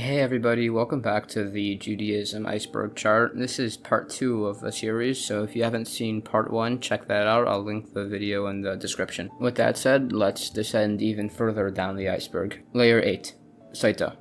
Hey everybody, welcome back to the Judaism Iceberg chart. This is part 2 of a series, so if you haven't seen part 1, check that out. I'll link the video in the description. With that said, let's descend even further down the iceberg. Layer 8. Saita.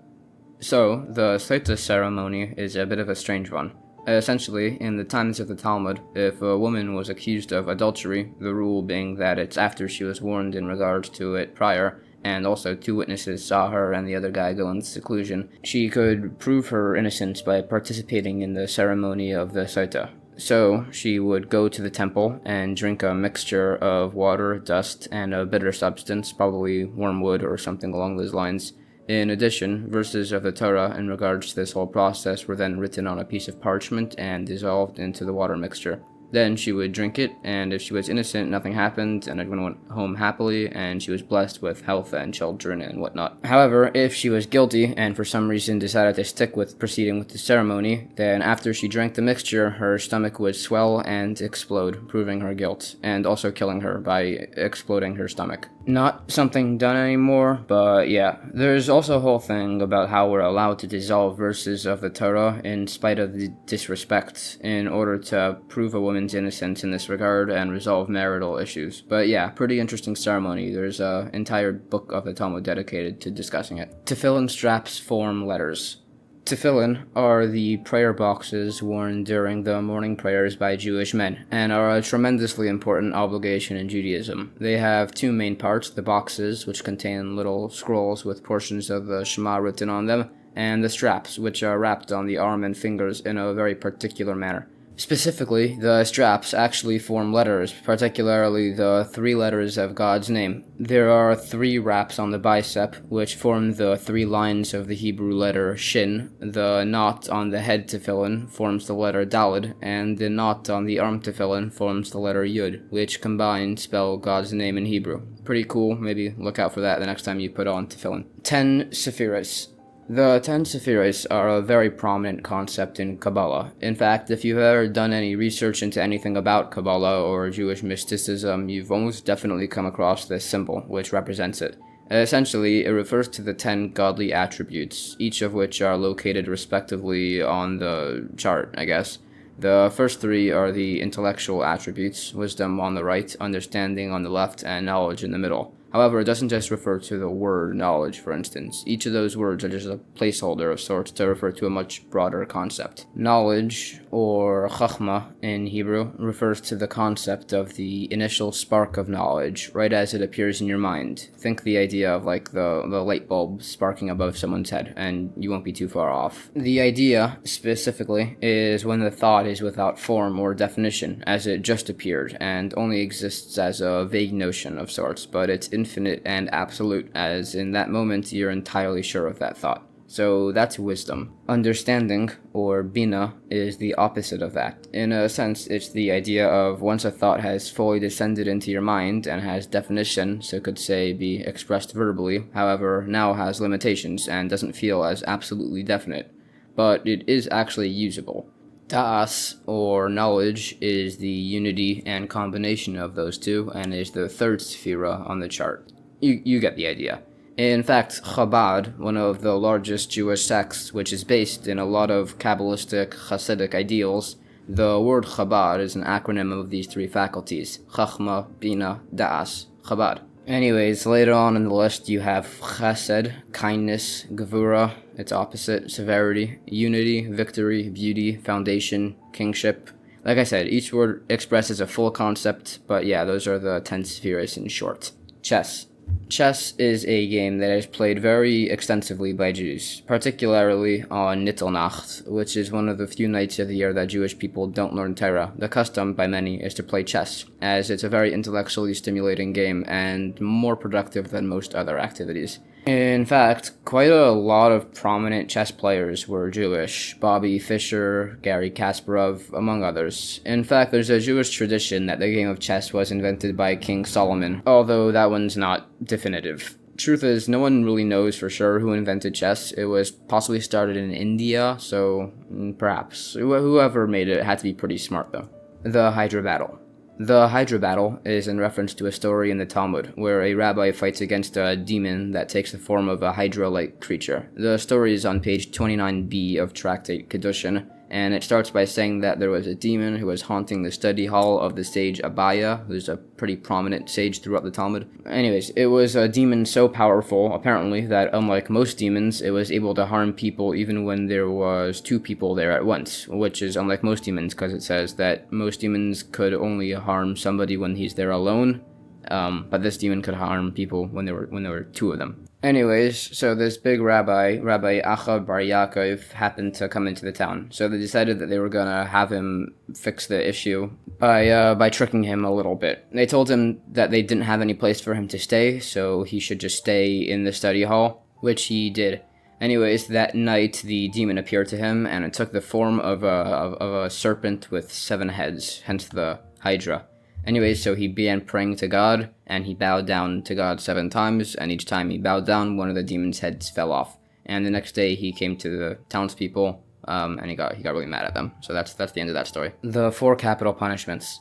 So, the Saita ceremony is a bit of a strange one. Essentially, in the times of the Talmud, if a woman was accused of adultery, the rule being that it's after she was warned in regards to it prior, and also 2 witnesses saw her and the other guy go into seclusion, she could prove her innocence by participating in the ceremony of the Saita. So, she would go to the temple and drink a mixture of water, dust, and a bitter substance, probably wormwood or something along those lines. In addition, verses of the Torah in regards to this whole process were then written on a piece of parchment and dissolved into the water mixture. Then she would drink it, and if she was innocent, nothing happened, and everyone went home happily, and she was blessed with health and children and whatnot. However, if she was guilty, and for some reason decided to stick with proceeding with the ceremony, then after she drank the mixture, her stomach would swell and explode, proving her guilt, and also killing her by exploding her stomach. Not something done anymore, but yeah. There's also a whole thing about how we're allowed to dissolve verses of the Torah in spite of the disrespect in order to prove a woman's innocence in this regard and resolve marital issues. But yeah, pretty interesting ceremony. There's an entire book of the Talmud dedicated to discussing it. Tefillin straps form letters. Tefillin are the prayer boxes worn during the morning prayers by Jewish men, and are a tremendously important obligation in Judaism. They have 2 main parts: the boxes, which contain little scrolls with portions of the Shema written on them, and the straps, which are wrapped on the arm and fingers in a very particular manner. Specifically, the straps actually form letters, particularly the 3 letters of God's name. There are 3 wraps on the bicep, which form the 3 lines of the Hebrew letter Shin. The knot on the head tefillin forms the letter Daled, and the knot on the arm tefillin forms the letter Yud, which combined spell God's name in Hebrew. Pretty cool, maybe look out for that the next time you put on tefillin. 10 Safiras. The 10 Safiras are a very prominent concept in Kabbalah. In fact, if you've ever done any research into anything about Kabbalah or Jewish mysticism, you've almost definitely come across this symbol, which represents it. Essentially, it refers to the 10 godly attributes, each of which are located respectively on the chart, I guess. The first 3 are the intellectual attributes: wisdom on the right, understanding on the left, and knowledge in the middle. However, it doesn't just refer to the word knowledge, for instance. Each of those words are just a placeholder of sorts to refer to a much broader concept. Knowledge, or chachma in Hebrew, refers to the concept of the initial spark of knowledge, right as it appears in your mind. Think the idea of like the light bulb sparking above someone's head, and you won't be too far off. The idea, specifically, is when the thought is without form or definition, as it just appeared, and only exists as a vague notion of sorts, but it's infinite and absolute, as in that moment you're entirely sure of that thought. So that's wisdom. Understanding, or bina, is the opposite of that. In a sense, it's the idea of once a thought has fully descended into your mind and has definition, so could say be expressed verbally, however now has limitations and doesn't feel as absolutely definite, but it is actually usable. Da'as, or knowledge, is the unity and combination of those 2, and is the 3rd sephira on the chart. You get the idea. In fact, Chabad, one of the largest Jewish sects, which is based in a lot of Cabalistic, Hasidic ideals, the word Chabad is an acronym of these 3 faculties: Chachma, Bina, Da'as, Chabad. Anyways, later on in the list you have Chesed, kindness; Gevura, its opposite, severity; unity, victory; beauty, foundation; kingship. Like I said, each word expresses a full concept, but yeah, those are the 10 spheres in short. Chess. Chess is a game that is played very extensively by Jews, particularly on Nittelnacht, which is one of the few nights of the year that Jewish people don't learn Tyra. The custom by many is to play chess, as it's a very intellectually stimulating game and more productive than most other activities. In fact, quite a lot of prominent chess players were Jewish: Bobby Fischer, Garry Kasparov, among others. In fact, there's a Jewish tradition that the game of chess was invented by King Solomon, although that one's not definitive. Truth is, no one really knows for sure who invented chess. It was possibly started in India, so perhaps. Whoever made it had to be pretty smart, though. The Hydra Battle. The Hydra Battle is in reference to a story in the Talmud, where a rabbi fights against a demon that takes the form of a Hydra-like creature. The story is on page 29b of Tractate Kedushin, and it starts by saying that there was a demon who was haunting the study hall of the sage Abaya, who's a pretty prominent sage throughout the Talmud. Anyways, it was a demon so powerful, apparently, that unlike most demons, it was able to harm people even when there was two people there at once, which is unlike most demons, because it says that most demons could only harm somebody when he's there alone, but this demon could harm people when there were two of them. Anyways, so this big Rabbi Acha Bar Yaakov, happened to come into the town. So they decided that they were gonna have him fix the issue by tricking him a little bit. They told him that they didn't have any place for him to stay, so he should just stay in the study hall, which he did. Anyways, that night the demon appeared to him, and it took the form of a serpent with 7 heads, hence the Hydra. Anyways, so he began praying to God, and he bowed down to God 7 times, and each time he bowed down, one of the demon's heads fell off. And the next day, he came to the townspeople, and he got really mad at them. So that's the end of that story. The 4 capital punishments.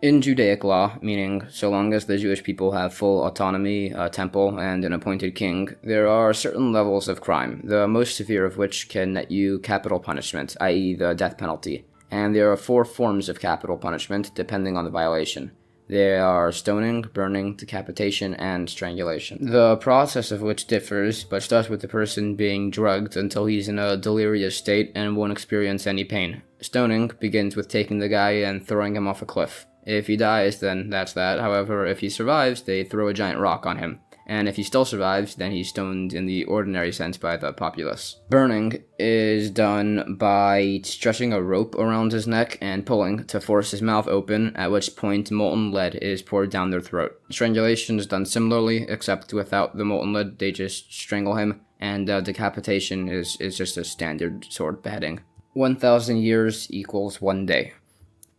In Judaic law, meaning so long as the Jewish people have full autonomy, a temple, and an appointed king, there are certain levels of crime, the most severe of which can net you capital punishment, i.e. the death penalty. And there are 4 forms of capital punishment, depending on the violation. They are stoning, burning, decapitation, and strangulation. The process of which differs, but starts with the person being drugged until he's in a delirious state and won't experience any pain. Stoning begins with taking the guy and throwing him off a cliff. If he dies, then that's that. However, if he survives, they throw a giant rock on him. And if he still survives, then he's stoned in the ordinary sense by the populace. Burning is done by stretching a rope around his neck and pulling to force his mouth open, at which point molten lead is poured down their throat. Strangulation is done similarly, except without the molten lead, they just strangle him, and decapitation is just a standard sword beheading. 1,000 years equals 1 day.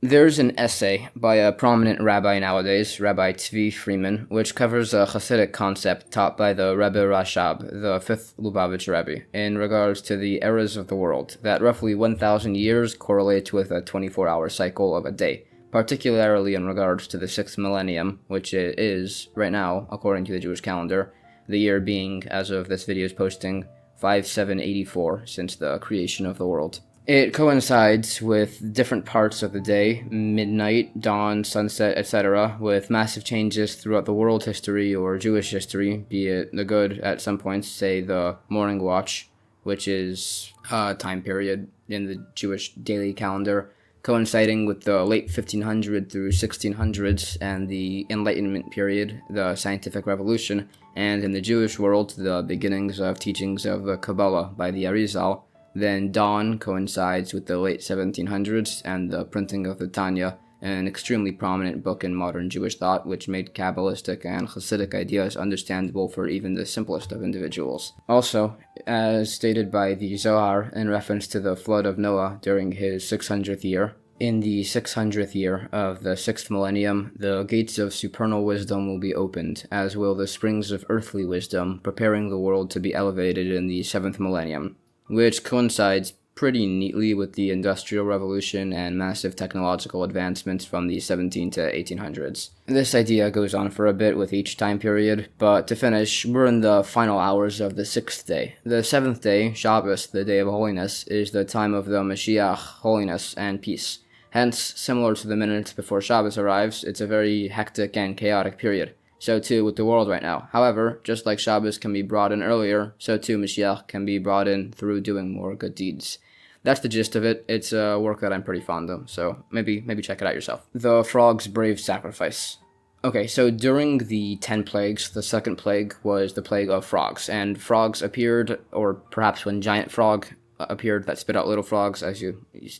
There's an essay by a prominent rabbi nowadays, Rabbi Tzvi Freeman, which covers a Hasidic concept taught by the Rebbe Rashab, the 5th Lubavitch Rebbe, in regards to the eras of the world, that roughly 1,000 years correlates with a 24-hour cycle of a day, particularly in regards to the 6th millennium, which is, right now, according to the Jewish calendar, the year being, as of this video's posting, 5784, since the creation of the world. It coincides with different parts of the day, midnight, dawn, sunset, etc., with massive changes throughout the world history or Jewish history, be it the good at some points, say the morning watch, which is a time period in the Jewish daily calendar, coinciding with the late 1500s through 1600s and the Enlightenment period, the scientific revolution, and in the Jewish world, the beginnings of teachings of the Kabbalah by the Arizal. Then dawn coincides with the late 1700s and the printing of the Tanya, an extremely prominent book in modern Jewish thought which made Cabalistic and Hasidic ideas understandable for even the simplest of individuals. Also, as stated by the Zohar in reference to the flood of Noah during his 600th year, in the 600th year of the 6th millennium, the gates of supernal wisdom will be opened, as will the springs of earthly wisdom, preparing the world to be elevated in the 7th millennium, which coincides pretty neatly with the Industrial Revolution and massive technological advancements from the 17 to 1800s. This idea goes on for a bit with each time period, but to finish, we're in the final hours of the 6th day. The 7th day, Shabbos, the day of holiness, is the time of the Mashiach, holiness, and peace. Hence, similar to the minutes before Shabbos arrives, it's a very hectic and chaotic period. So too with the world right now. However, just like Shabbos can be brought in earlier, so too Mashiach can be brought in through doing more good deeds. That's the gist of it. It's a work that I'm pretty fond of, so maybe check it out yourself. The Frog's Brave Sacrifice. Okay, so during the 10 plagues, the second plague was the plague of frogs, and frogs appeared, or perhaps when giant frog appeared that spit out little frogs,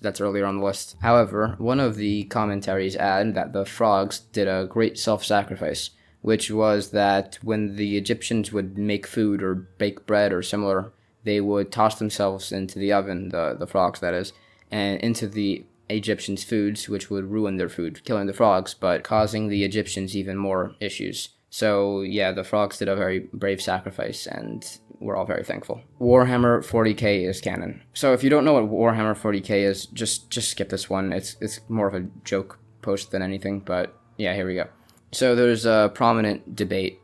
that's earlier on the list. However, one of the commentaries add that the frogs did a great self-sacrifice, which was that when the Egyptians would make food or bake bread or similar, they would toss themselves into the oven, the frogs that is, and into the Egyptians' foods, which would ruin their food, killing the frogs, but causing the Egyptians even more issues. So yeah, the frogs did a very brave sacrifice, and we're all very thankful. Warhammer 40k is canon. So if you don't know what Warhammer 40k is, just skip this one. It's more of a joke post than anything, but yeah, here we go. So there's a prominent debate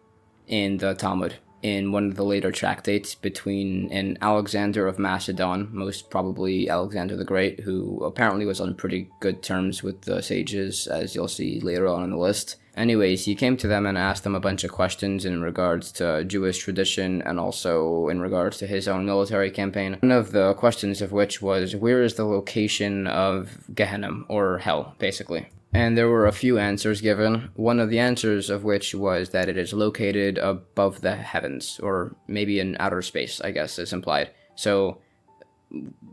in the Talmud in one of the later tractates between an Alexander of Macedon, most probably Alexander the Great, who apparently was on pretty good terms with the sages, as you'll see later on in the list. Anyways, he came to them and asked them a bunch of questions in regards to Jewish tradition and also in regards to his own military campaign. One of the questions of which was, where is the location of Gehenna, or hell, basically? And there were a few answers given, one of the answers of which was that it is located above the heavens, or maybe in outer space, I guess is implied. So,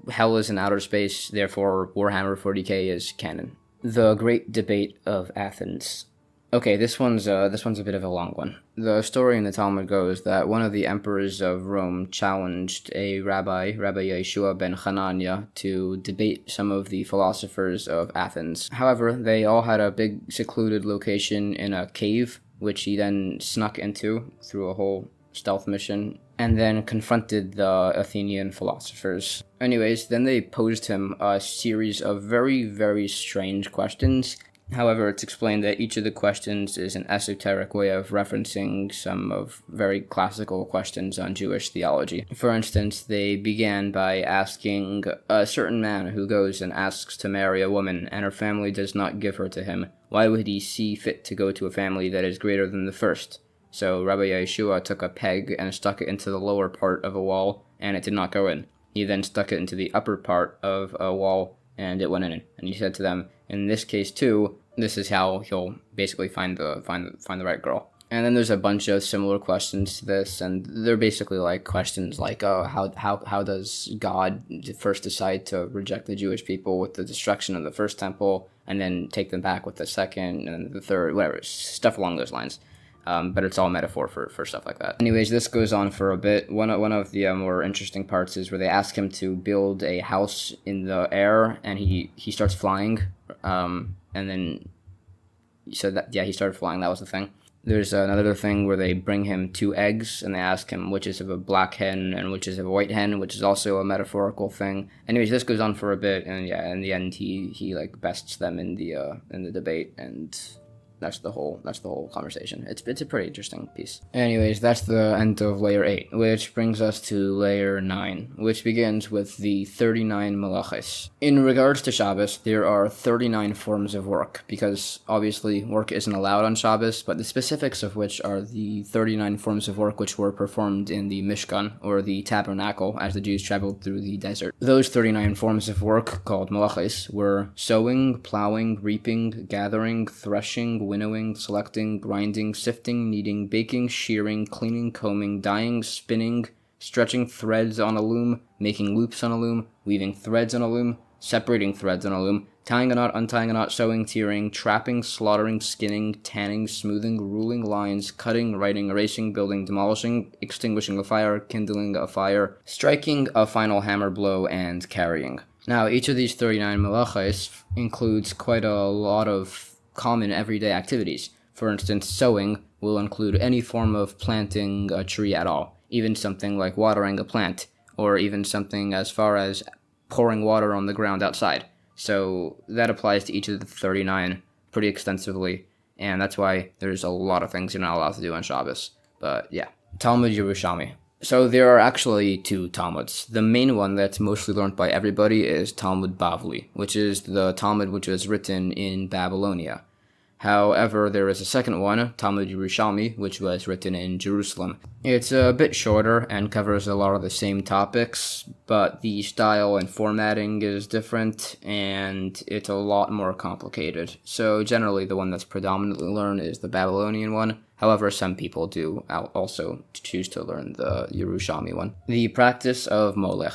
hell is in outer space, therefore Warhammer 40k is canon. The Great Debate of Athens. Okay, this one's a bit of a long one. The story in the Talmud goes that one of the emperors of Rome challenged a Rabbi Yeshua ben Hananiah, to debate some of the philosophers of Athens. However, they all had a big secluded location in a cave, which he then snuck into through a whole stealth mission, and then confronted the Athenian philosophers. Anyways, then they posed him a series of very, very strange questions. However, it's explained that each of the questions is an esoteric way of referencing some of very classical questions on Jewish theology. For instance, they began by asking a certain man who goes and asks to marry a woman and her family does not give her to him, why would he see fit to go to a family that is greater than the first? So Rabbi Yeshua took a peg and stuck it into the lower part of a wall, and it did not go in. He then stuck it into the upper part of a wall, and it went in. And he said to them, in this case too, this is how he'll basically find the right girl. And then there's a bunch of similar questions to this, and they're basically like questions like, oh, how does God first decide to reject the Jewish people with the destruction of the first temple, and then take them back with the second and the third, whatever, stuff along those lines. But it's all metaphor for stuff like that. Anyways, this goes on for a bit. One of the more interesting parts is where they ask him to build a house in the air, and he starts flying. And then he said that, yeah, he started flying. That was the thing. There's another thing where they bring him 2 eggs, and they ask him which is of a black hen and which is of a white hen, which is also a metaphorical thing. Anyways, this goes on for a bit, and yeah, in the end, he like bests them in the debate, and that's the whole conversation. It's a pretty interesting piece. Anyways, that's the end of layer 8, which brings us to layer 9, which begins with the 39 malachis. In regards to Shabbos, there are 39 forms of work, because obviously work isn't allowed on Shabbos, but the specifics of which are the 39 forms of work which were performed in the Mishkan, or the tabernacle, as the Jews traveled through the desert. Those 39 forms of work, called malachis, were sowing, plowing, reaping, gathering, threshing, winnowing, selecting, grinding, sifting, kneading, baking, shearing, cleaning, combing, dyeing, spinning, stretching threads on a loom, making loops on a loom, weaving threads on a loom, separating threads on a loom, tying a knot, untying a knot, sewing, tearing, trapping, slaughtering, skinning, tanning, smoothing, ruling lines, cutting, writing, erasing, building, demolishing, extinguishing a fire, kindling a fire, striking a final hammer blow, and carrying. Now, each of these 39 malachis includes quite a lot of common everyday activities. For instance, sowing will include any form of planting a tree at all, even something like watering a plant, or even something as far as pouring water on the ground outside. So that applies to each of the 39 pretty extensively, and that's why there's a lot of things you're not allowed to do on Shabbos. But yeah. Talmud Yerushalmi. So there are actually 2 Talmuds. The main one that's mostly learned by everybody is Talmud Bavli, which is the Talmud which was written in Babylonia. However, there is a second one, Talmud Yerushalmi, which was written in Jerusalem. It's a bit shorter and covers a lot of the same topics, but the style and formatting is different, and it's a lot more complicated. So generally, the one that's predominantly learned is the Babylonian one. However, some people do also choose to learn the Yerushalmi one. The practice of Molech.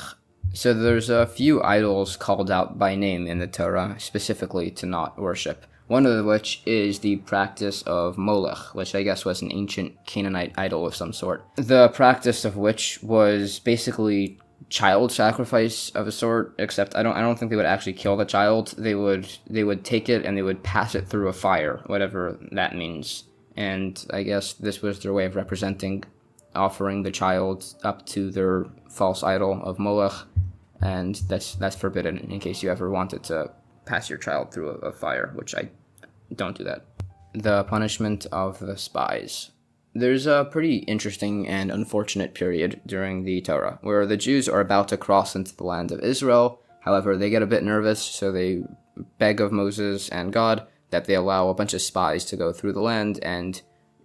So there's a few idols called out by name in the Torah, specifically to not worship. One of which is the practice of Molech, which I guess was an ancient Canaanite idol of some sort. The practice of which was basically child sacrifice of a sort, except I don't think they would actually kill the child. They would take it and they would pass it through a fire, whatever that means. And I guess this was their way of representing offering the child up to their false idol of Molech, and that's forbidden in case you ever wanted to pass your child through a fire, which I don't do that. The punishment of the spies. There's a pretty interesting and unfortunate period during the Torah where the Jews are about to cross into the land of Israel. However, they get a bit nervous, so they beg of Moses and God that they allow a bunch of spies to go through the land and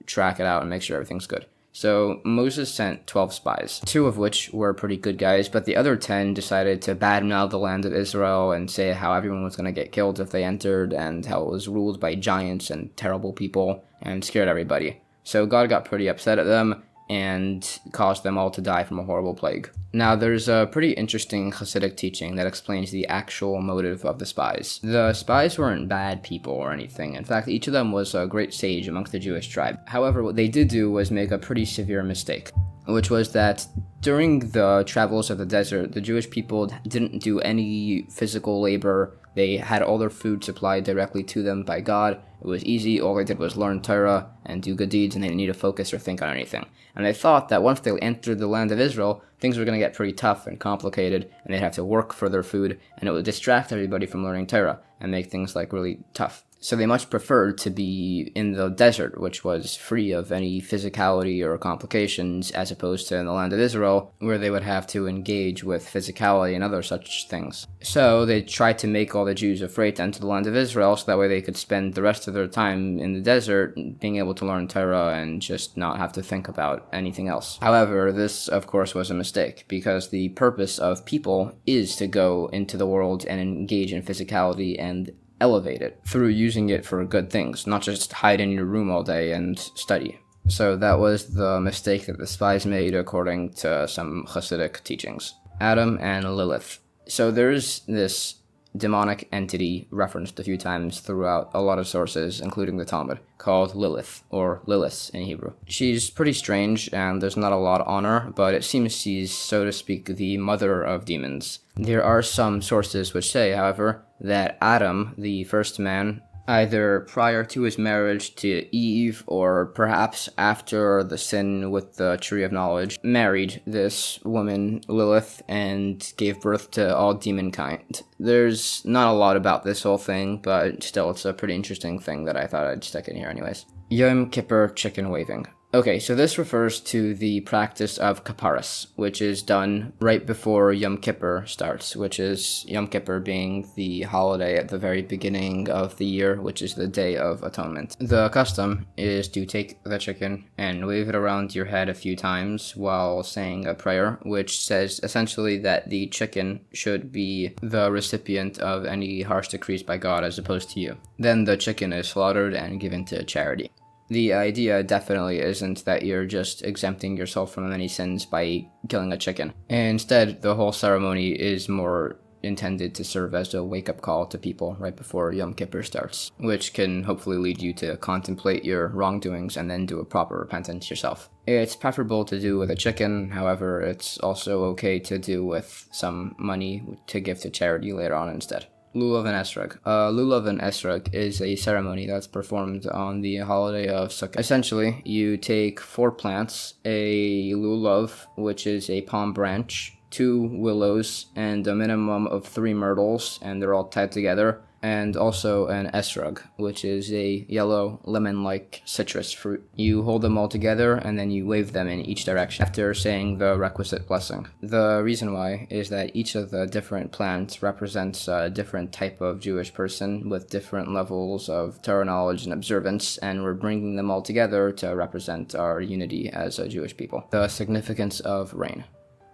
track it out and make sure everything's good. So Moses sent 12 spies, 2 of which were pretty good guys, but the other 10 decided to badmouth the land of Israel and say how everyone was going to get killed if they entered and how it was ruled by giants and terrible people and scared everybody. So God got pretty upset at them and caused them all to die from a horrible plague. Now, there's a pretty interesting Hasidic teaching that explains the actual motive of the spies. The spies weren't bad people or anything. In fact, each of them was a great sage amongst the Jewish tribe. However, what they did do was make a pretty severe mistake, which was that during the travels of the desert, the Jewish people didn't do any physical labor. They had all their food supplied directly to them by God. It was easy. All they did was learn Tyra and do good deeds, and they didn't need to focus or think on anything. And they thought that once they entered the land of Israel, things were going to get pretty tough and complicated, and they'd have to work for their food, and it would distract everybody from learning Tyra and make things like really tough. So they much preferred to be in the desert, which was free of any physicality or complications, as opposed to in the land of Israel, where they would have to engage with physicality and other such things. So they tried to make all the Jews afraid to enter the land of Israel, so that way they could spend the rest of their time in the desert being able to learn Torah and just not have to think about anything else. However, this, of course, was a mistake, because the purpose of people is to go into the world and engage in physicality and elevate it through using it for good things, not just hide in your room all day and study. So that was the mistake that the spies made according to some Hasidic teachings. Adam and Lilith. So there's this demonic entity referenced a few times throughout a lot of sources, including the Talmud, called Lilith, or Lilith in Hebrew. She's pretty strange, and there's not a lot on her, but it seems she's, so to speak, the mother of demons. There are some sources which say, however, that Adam, the first man, either prior to his marriage to Eve or perhaps after the sin with the tree of knowledge, married this woman, Lilith, and gave birth to all demonkind. There's not a lot about this whole thing, but still, it's a pretty interesting thing that I thought I'd stick in here anyways. Yom Kippur chicken waving. Okay, so this refers to the practice of Kaparis, which is done right before Yom Kippur starts, which is Yom Kippur being the holiday at the very beginning of the year, which is the Day of Atonement. The custom is to take the chicken and wave it around your head a few times while saying a prayer, which says essentially that the chicken should be the recipient of any harsh decrees by God as opposed to you. Then the chicken is slaughtered and given to charity. The idea definitely isn't that you're just exempting yourself from any sins by killing a chicken. Instead, the whole ceremony is more intended to serve as a wake-up call to people right before Yom Kippur starts, which can hopefully lead you to contemplate your wrongdoings and then do a proper repentance yourself. It's preferable to do with a chicken, however, it's also okay to do with some money to give to charity later on instead. Lul Love and ESR. Lul Love and ESR is a ceremony that's performed on the holiday of Sukkot. Essentially, you take 4 plants, a Lul Love, which is a palm branch, 2 willows, and a minimum of 3 myrtles, and they're all tied together, and also an esrog, which is a yellow lemon-like citrus fruit. You hold them all together, and then you wave them in each direction after saying the requisite blessing. The reason why is that each of the different plants represents a different type of Jewish person with different levels of Torah knowledge and observance, and we're bringing them all together to represent our unity as a Jewish people. The significance of rain.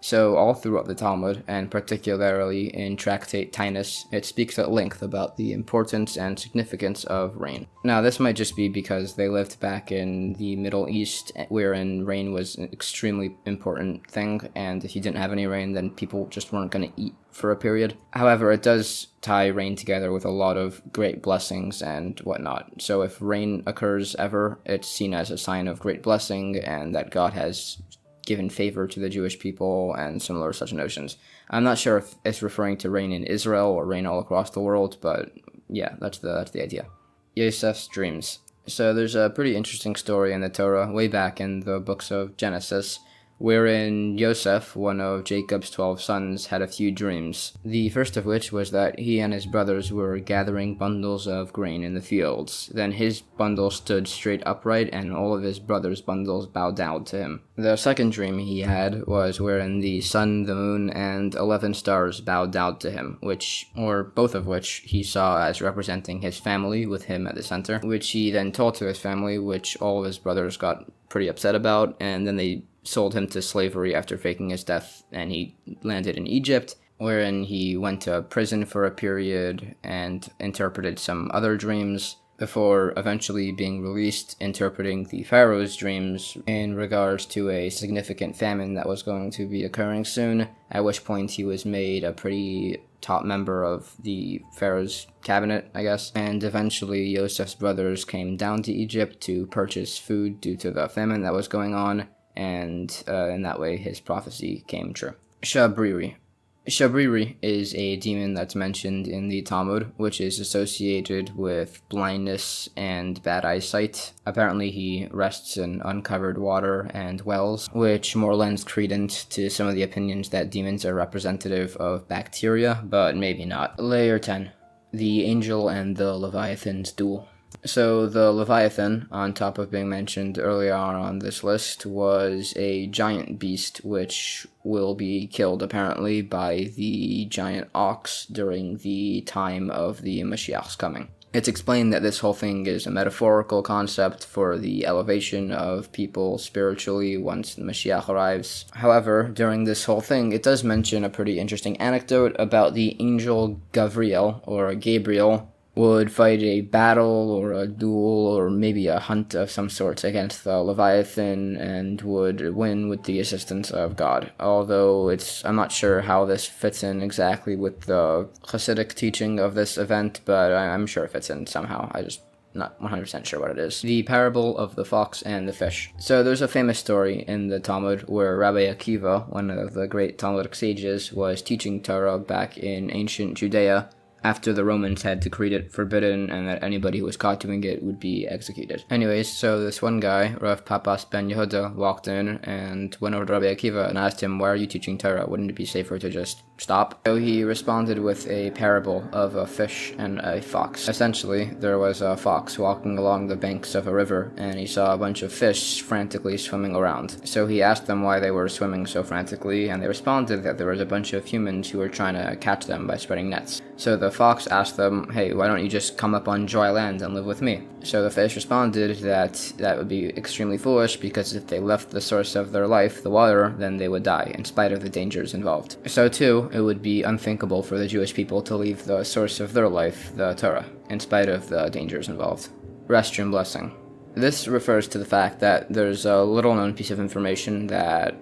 So all throughout the Talmud, and particularly in Tractate Tainus, it speaks at length about the importance and significance of rain. Now, this might just be because they lived back in the Middle East, wherein rain was an extremely important thing, and if you didn't have any rain, then people just weren't going to eat for a period. However, it does tie rain together with a lot of great blessings and whatnot. So if rain occurs ever, it's seen as a sign of great blessing, and that God has given favor to the Jewish people and similar such notions. I'm not sure if it's referring to rain in Israel or rain all across the world, but yeah, that's the idea. Yosefs' dreams. So there's a pretty interesting story in the Torah way back in the books of Genesis wherein Yosef, one of Jacob's 12 sons, had a few dreams. The first of which was that he and his brothers were gathering bundles of grain in the fields. Then his bundle stood straight upright, and all of his brothers' bundles bowed down to him. The second dream he had was wherein the sun, the moon, and 11 stars bowed down to him, or both of which he saw as representing his family with him at the center, which he then told to his family, which all of his brothers got pretty upset about, and then they sold him to slavery after faking his death, and he landed in Egypt, wherein he went to prison for a period and interpreted some other dreams before eventually being released, interpreting the pharaoh's dreams in regards to a significant famine that was going to be occurring soon, at which point he was made a pretty top member of the pharaoh's cabinet, I guess, and eventually Yosef's brothers came down to Egypt to purchase food due to the famine that was going on, and in that way his prophecy came true. Shabir. Shabir is a demon that's mentioned in the Talmud, which is associated with blindness and bad eyesight. Apparently he rests in uncovered water and wells, which more lends credence to some of the opinions that demons are representative of bacteria, but maybe not. Layer 10. The Angel and the Leviathan's Duel. So the Leviathan, on top of being mentioned earlier on this list, was a giant beast which will be killed apparently by the giant ox during the time of the Mashiach's coming. It's explained that this whole thing is a metaphorical concept for the elevation of people spiritually once the Mashiach arrives. However, during this whole thing, it does mention a pretty interesting anecdote about the angel Gabriel, or Gabriel, would fight a battle or a duel or maybe a hunt of some sort against the Leviathan and would win with the assistance of God. Although I'm not sure how this fits in exactly with the Hasidic teaching of this event, but I'm sure it fits in somehow. I just not 100% sure what it is. The parable of the fox and the fish. So there's a famous story in the Talmud where Rabbi Akiva, one of the great Talmudic sages, was teaching Torah back in ancient Judea, after the Romans had decreed it forbidden and that anybody who was caught doing it would be executed. Anyways, so this one guy, Rav Papas ben Yehuda, walked in and went over to Rabbi Akiva and asked him, "Why are you teaching Torah? Wouldn't it be safer to just stop?" So he responded with a parable of a fish and a fox. Essentially, there was a fox walking along the banks of a river, and he saw a bunch of fish frantically swimming around. So he asked them why they were swimming so frantically, and they responded that there was a bunch of humans who were trying to catch them by spreading nets. So the fox asked them, "Hey, why don't you just come up on dry land and live with me?" So the fish responded that that would be extremely foolish, because if they left the source of their life, the water, then they would die, in spite of the dangers involved. So too, it would be unthinkable for the Jewish people to leave the source of their life, the Torah, in spite of the dangers involved. Restroom blessing. This refers to the fact that there's a little-known piece of information that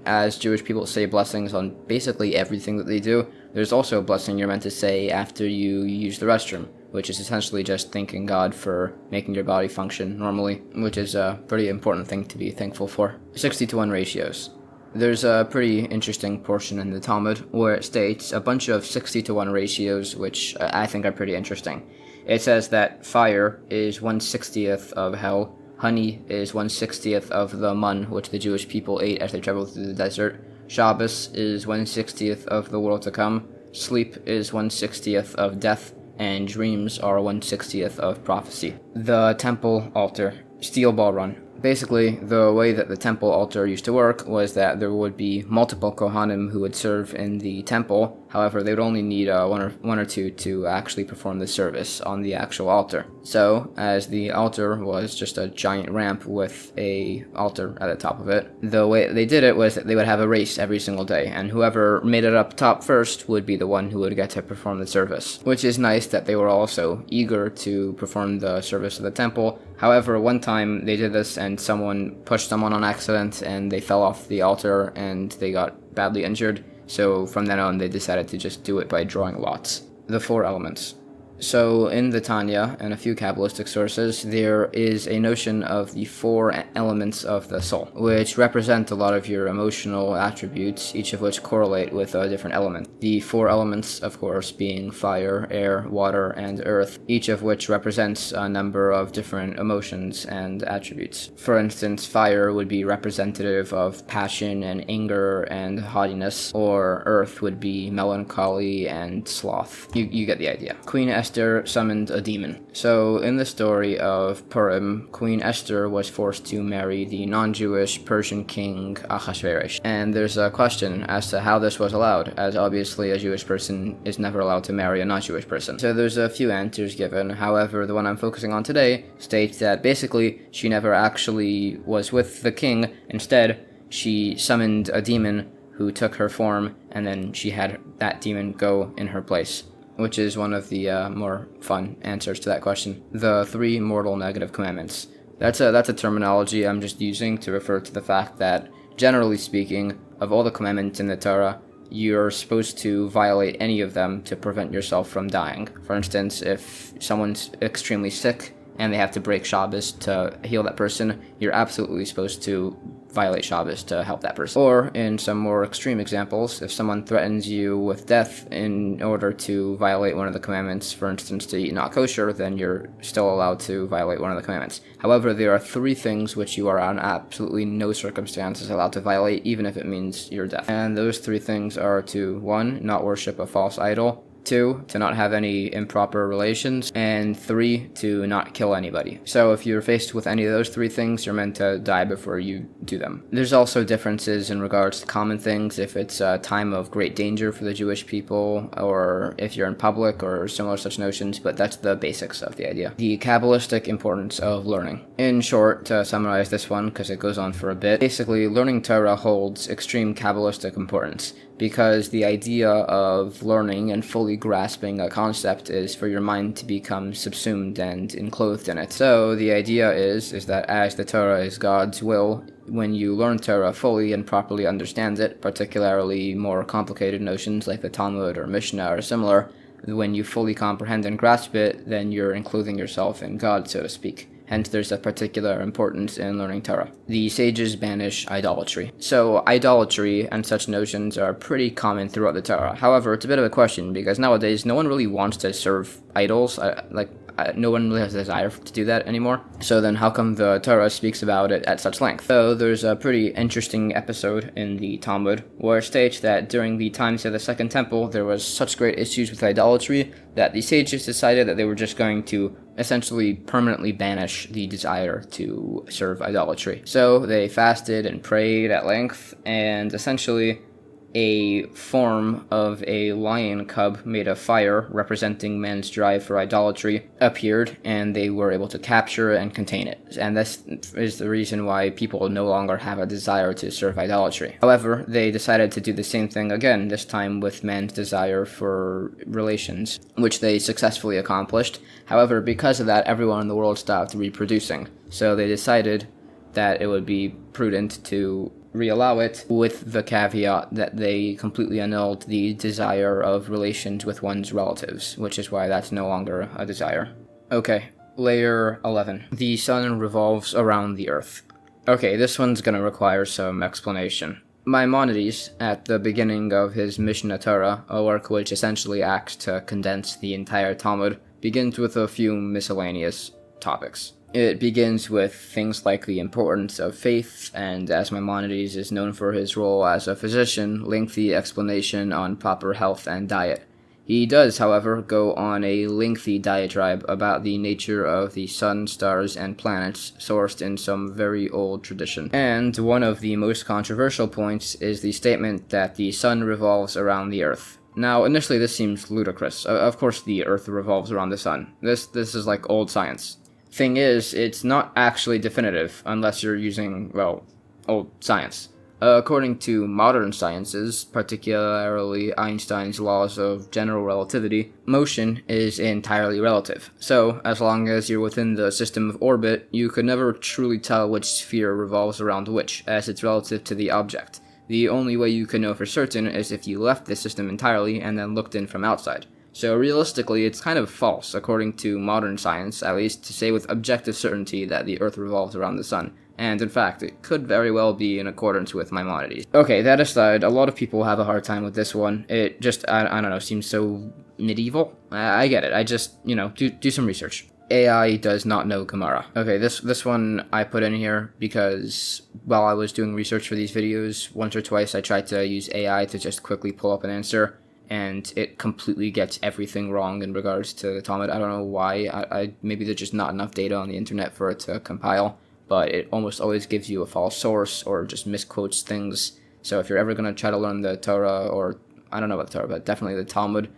as Jewish people say blessings on basically everything that they do, there's also a blessing you're meant to say after you use the restroom, which is essentially just thanking God for making your body function normally, which is a pretty important thing to be thankful for. 60-to-1 ratios. There's a pretty interesting portion in the Talmud where it states a bunch of 60-to-1 ratios, which I think are pretty interesting. It says that fire is 1/60th of hell, honey is 1/60th of the mun, which the Jewish people ate as they traveled through the desert, Shabbos is 1/60th of the world to come, sleep is 1/60th of death, and dreams are 1/60th of prophecy. The temple altar. Steel ball run. Basically, the way that the temple altar used to work was that there would be multiple Kohanim who would serve in the temple. However, they would only need one or two to actually perform the service on the actual altar. So, as the altar was just a giant ramp with a altar at the top of it, the way they did it was that they would have a race every single day, and whoever made it up top first would be the one who would get to perform the service. Which is nice that they were also eager to perform the service of the temple. However, one time they did this and someone pushed someone on accident and they fell off the altar and they got badly injured. So from then on they decided to just do it by drawing lots. The 4 elements. So in the Tanya and a few Cabalistic sources, there is a notion of the 4 elements of the soul, which represent a lot of your emotional attributes, each of which correlate with a different element. The 4 elements, of course, being fire, air, water, and earth, each of which represents a number of different emotions and attributes. For instance, fire would be representative of passion and anger and haughtiness, or earth would be melancholy and sloth. You get the idea. Queen Esther summoned a demon. So in the story of Purim, Queen Esther was forced to marry the non-Jewish Persian king Ahasuerus. And there's a question as to how this was allowed, as obviously a Jewish person is never allowed to marry a non-Jewish person. So there's a few answers given. However, the one I'm focusing on today states that basically she never actually was with the king. Instead, she summoned a demon who took her form, and then she had that demon go in her place, which is one of the more fun answers to that question. The 3 mortal negative commandments. That's a terminology I'm just using to refer to the fact that, generally speaking, of all the commandments in the Torah, you're supposed to violate any of them to prevent yourself from dying. For instance, if someone's extremely sick and they have to break Shabbos to heal that person, you're absolutely supposed to violate Shabbos to help that person. Or, in some more extreme examples, if someone threatens you with death in order to violate one of the commandments, for instance, to eat not kosher, then you're still allowed to violate one of the commandments. However, there are 3 things which you are on absolutely no circumstances allowed to violate, even if it means your death. And those 3 things are to, 1, not worship a false idol, 2, to not have any improper relations, and 3, to not kill anybody. So if you're faced with any of those 3 things, you're meant to die before you do them. There's also differences in regards to common things, if it's a time of great danger for the Jewish people, or if you're in public, or similar such notions, but that's the basics of the idea. The Cabalistic importance of learning. In short, to summarize this one, because it goes on for a bit, basically learning Torah holds extreme Cabalistic importance, because the idea of learning and fully grasping a concept is for your mind to become subsumed and enclosed in it. So the idea is that as the Torah is God's will, when you learn Torah fully and properly understand it, particularly more complicated notions like the Talmud or Mishnah or similar, when you fully comprehend and grasp it, then you're enclosing yourself in God, so to speak. Hence, there's a particular importance in learning Torah. The sages banish idolatry. So, idolatry and such notions are pretty common throughout the Torah. However, it's a bit of a question, because nowadays, no one really wants to serve idols. No one really has a desire to do that anymore. So then how come the Torah speaks about it at such length? So there's a pretty interesting episode in the Talmud where it states that during the times of the Second Temple, there was such great issues with idolatry that the sages decided that they were just going to essentially permanently banish the desire to serve idolatry. So they fasted and prayed at length, and essentially a form of a lion cub made of fire representing man's drive for idolatry appeared, and they were able to capture and contain it. And this is the reason why people no longer have a desire to serve idolatry. However, they decided to do the same thing again, this time with man's desire for relations, which they successfully accomplished. However, because of that, everyone in the world stopped reproducing. So they decided that it would be prudent to reallow it, with the caveat that they completely annulled the desire of relations with one's relatives, which is why that's no longer a desire. Okay, layer 11. The sun revolves around the earth. Okay, this one's gonna require some explanation. Maimonides, at the beginning of his Mishnah Torah, a work which essentially acts to condense the entire Talmud, begins with a few miscellaneous topics. It begins with things like the importance of faith, and as Maimonides is known for his role as a physician, lengthy explanation on proper health and diet. He does, however, go on a lengthy diatribe about the nature of the sun, stars, and planets, sourced in some very old tradition. And one of the most controversial points is the statement that the sun revolves around the earth. Now, initially this seems ludicrous. Of course the earth revolves around the sun. This is like old science. Thing is, it's not actually definitive, unless you're using, well, old science. According to modern sciences, particularly Einstein's laws of general relativity, motion is entirely relative. So, as long as you're within the system of orbit, you could never truly tell which sphere revolves around which, as it's relative to the object. The only way you can know for certain is if you left the system entirely and then looked in from outside. So realistically, it's kind of false, according to modern science, at least, to say with objective certainty that the Earth revolves around the sun. And in fact, it could very well be in accordance with Maimonides. Okay, that aside, a lot of people have a hard time with this one. It just, I don't know, seems so medieval. I get it. I just, do some research. AI does not know Gemara. Okay, this one I put in here because while I was doing research for these videos, once or twice I tried to use AI to just quickly pull up an answer, and it completely gets everything wrong in regards to the Talmud. I don't know why. I maybe there's just not enough data on the internet for it to compile, but it almost always gives you a false source or just misquotes things. So if you're ever going to try to learn the Torah, or I don't know about the Torah, but definitely the Talmud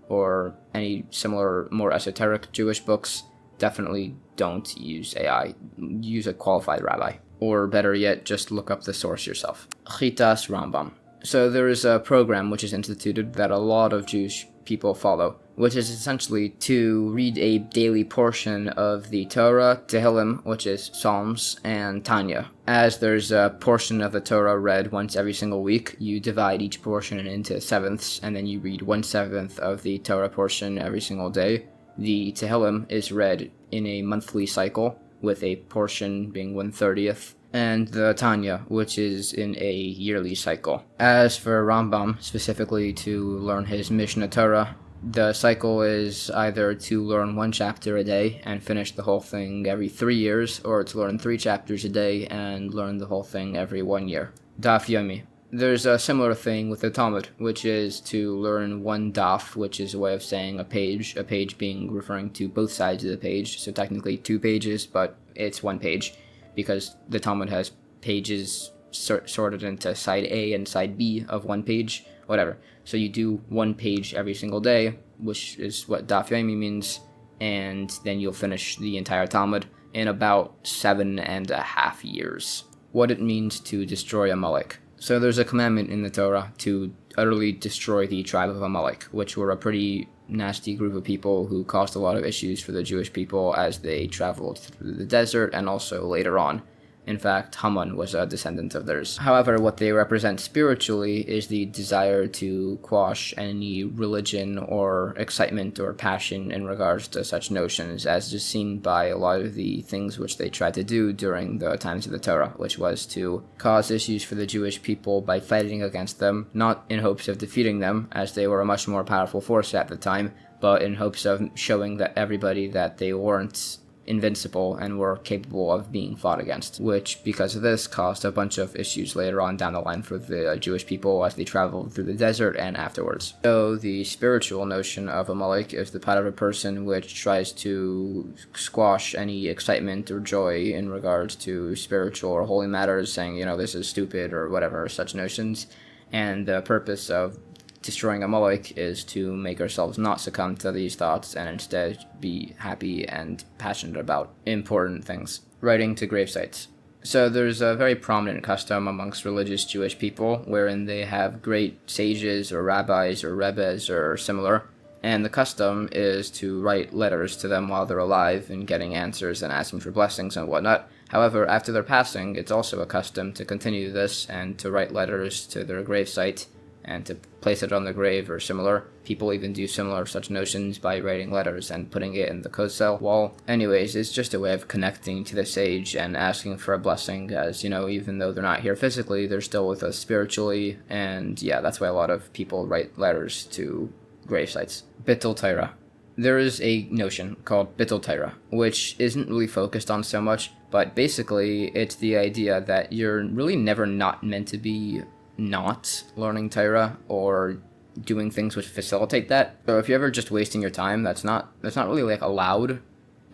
or any similar more esoteric Jewish books, definitely don't use AI. Use a qualified rabbi. Or better yet, just look up the source yourself. Chitas Rambam. So there is a program which is instituted that a lot of Jewish people follow, which is essentially to read a daily portion of the Torah, Tehillim, which is Psalms, and Tanya. As there's a portion of the Torah read once every single week, you divide each portion into sevenths, and then you read 1/7 of the Torah portion every single day. The Tehillim is read in a monthly cycle, with a portion being 1/30th, and the Tanya, which is in a yearly cycle. As for Rambam, specifically to learn his Mishnah Torah, the cycle is either to learn 1 chapter a day and finish the whole thing every 3 years, or to learn 3 chapters a day and learn the whole thing every 1 year. Daf Yomi. There's a similar thing with the Talmud, which is to learn 1 daf, which is a way of saying a page being referring to both sides of the page, so technically 2 pages, but it's 1 page, because the Talmud has pages sorted into side A and side B of 1 page, whatever. So you do 1 page every single day, which is what daf yomi means, and then you'll finish the entire Talmud in about 7.5 years. What it means to destroy Amalek. So there's a commandment in the Torah to utterly destroy the tribe of Amalek, which were a pretty nasty group of people who caused a lot of issues for the Jewish people as they traveled through the desert and also later on. In fact, Haman was a descendant of theirs. However, what they represent spiritually is the desire to quash any religion or excitement or passion in regards to such notions, as is seen by a lot of the things which they tried to do during the times of the Torah, which was to cause issues for the Jewish people by fighting against them, not in hopes of defeating them, as they were a much more powerful force at the time, but in hopes of showing that everybody that they weren't invincible and were capable of being fought against, which, because of this, caused a bunch of issues later on down the line for the Jewish people as they traveled through the desert and afterwards. So the spiritual notion of Amalek is the part of a person which tries to squash any excitement or joy in regards to spiritual or holy matters, saying, this is stupid or whatever, such notions. And the purpose of destroying Amalek is to make ourselves not succumb to these thoughts and instead be happy and passionate about important things. Writing to gravesites. So there's a very prominent custom amongst religious Jewish people wherein they have great sages or rabbis or rebbes or similar, and the custom is to write letters to them while they're alive and getting answers and asking for blessings and whatnot. However, after their passing, it's also a custom to continue this and to write letters to their gravesite and to place it on the grave or similar. People even do similar such notions by writing letters and putting it in the kosel wall. Anyways, it's just a way of connecting to the sage and asking for a blessing, as, even though they're not here physically, they're still with us spiritually, and yeah, that's why a lot of people write letters to grave sites. Bittul Tyra. There is a notion called Bittul Tyra, which isn't really focused on so much, but basically it's the idea that you're really never not meant to be not learning Tyra or doing things which facilitate that. So if you're ever just wasting your time, that's not really allowed.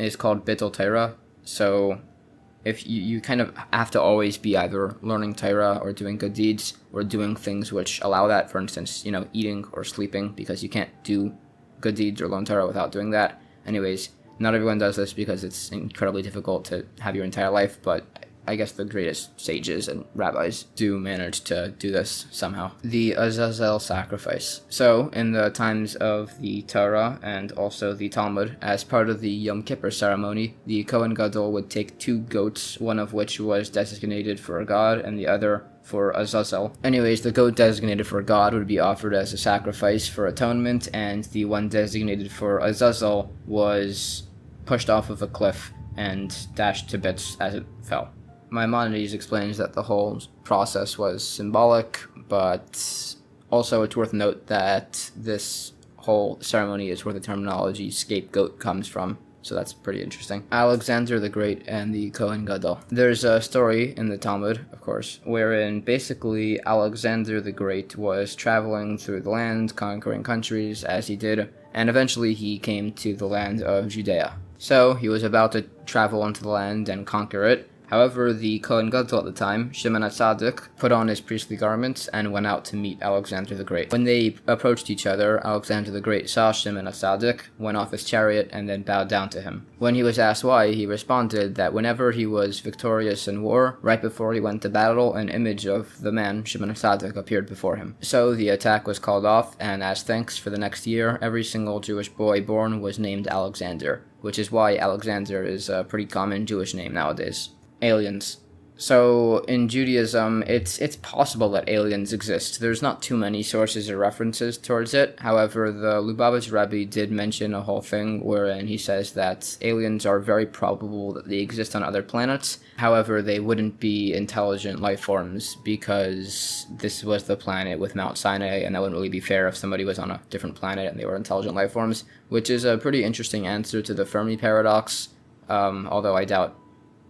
It's called Bittul Tyra. So if you kind of have to always be either learning Tyra or doing good deeds or doing things which allow that, for instance, eating or sleeping, because you can't do good deeds or learn Tyra without doing that. Anyways, not everyone does this because it's incredibly difficult to have your entire life, but I guess the greatest sages and rabbis do manage to do this somehow. The Azazel Sacrifice. So, in the times of the Torah and also the Talmud, as part of the Yom Kippur ceremony, the Kohen Gadol would take 2 goats, one of which was designated for a god and the other for Azazel. Anyways, the goat designated for God would be offered as a sacrifice for atonement, and the one designated for Azazel was pushed off of a cliff and dashed to bits as it fell. Maimonides explains that the whole process was symbolic, but also it's worth note that this whole ceremony is where the terminology scapegoat comes from. So that's pretty interesting. Alexander the Great and the Kohen Gadol. There's a story in the Talmud, of course, wherein basically Alexander the Great was traveling through the land, conquering countries as he did, and eventually he came to the land of Judea. So he was about to travel into the land and conquer it. However, the Kohen Gadol at the time, Shimon HaTzadik, put on his priestly garments and went out to meet Alexander the Great. When they approached each other, Alexander the Great saw Shimon HaTzadik, went off his chariot, and then bowed down to him. When he was asked why, he responded that whenever he was victorious in war, right before he went to battle, an image of the man, Shimon HaTzadik, appeared before him. So the attack was called off, and as thanks for the next year, every single Jewish boy born was named Alexander, which is why Alexander is a pretty common Jewish name nowadays. Aliens. So, in Judaism, it's possible that aliens exist. There's not too many sources or references towards it. However, the Lubavitch Rebbe did mention a whole thing wherein he says that aliens are very probable that they exist on other planets. However, they wouldn't be intelligent life forms because this was the planet with Mount Sinai, and that wouldn't really be fair if somebody was on a different planet and they were intelligent life forms, which is a pretty interesting answer to the Fermi paradox, although I doubt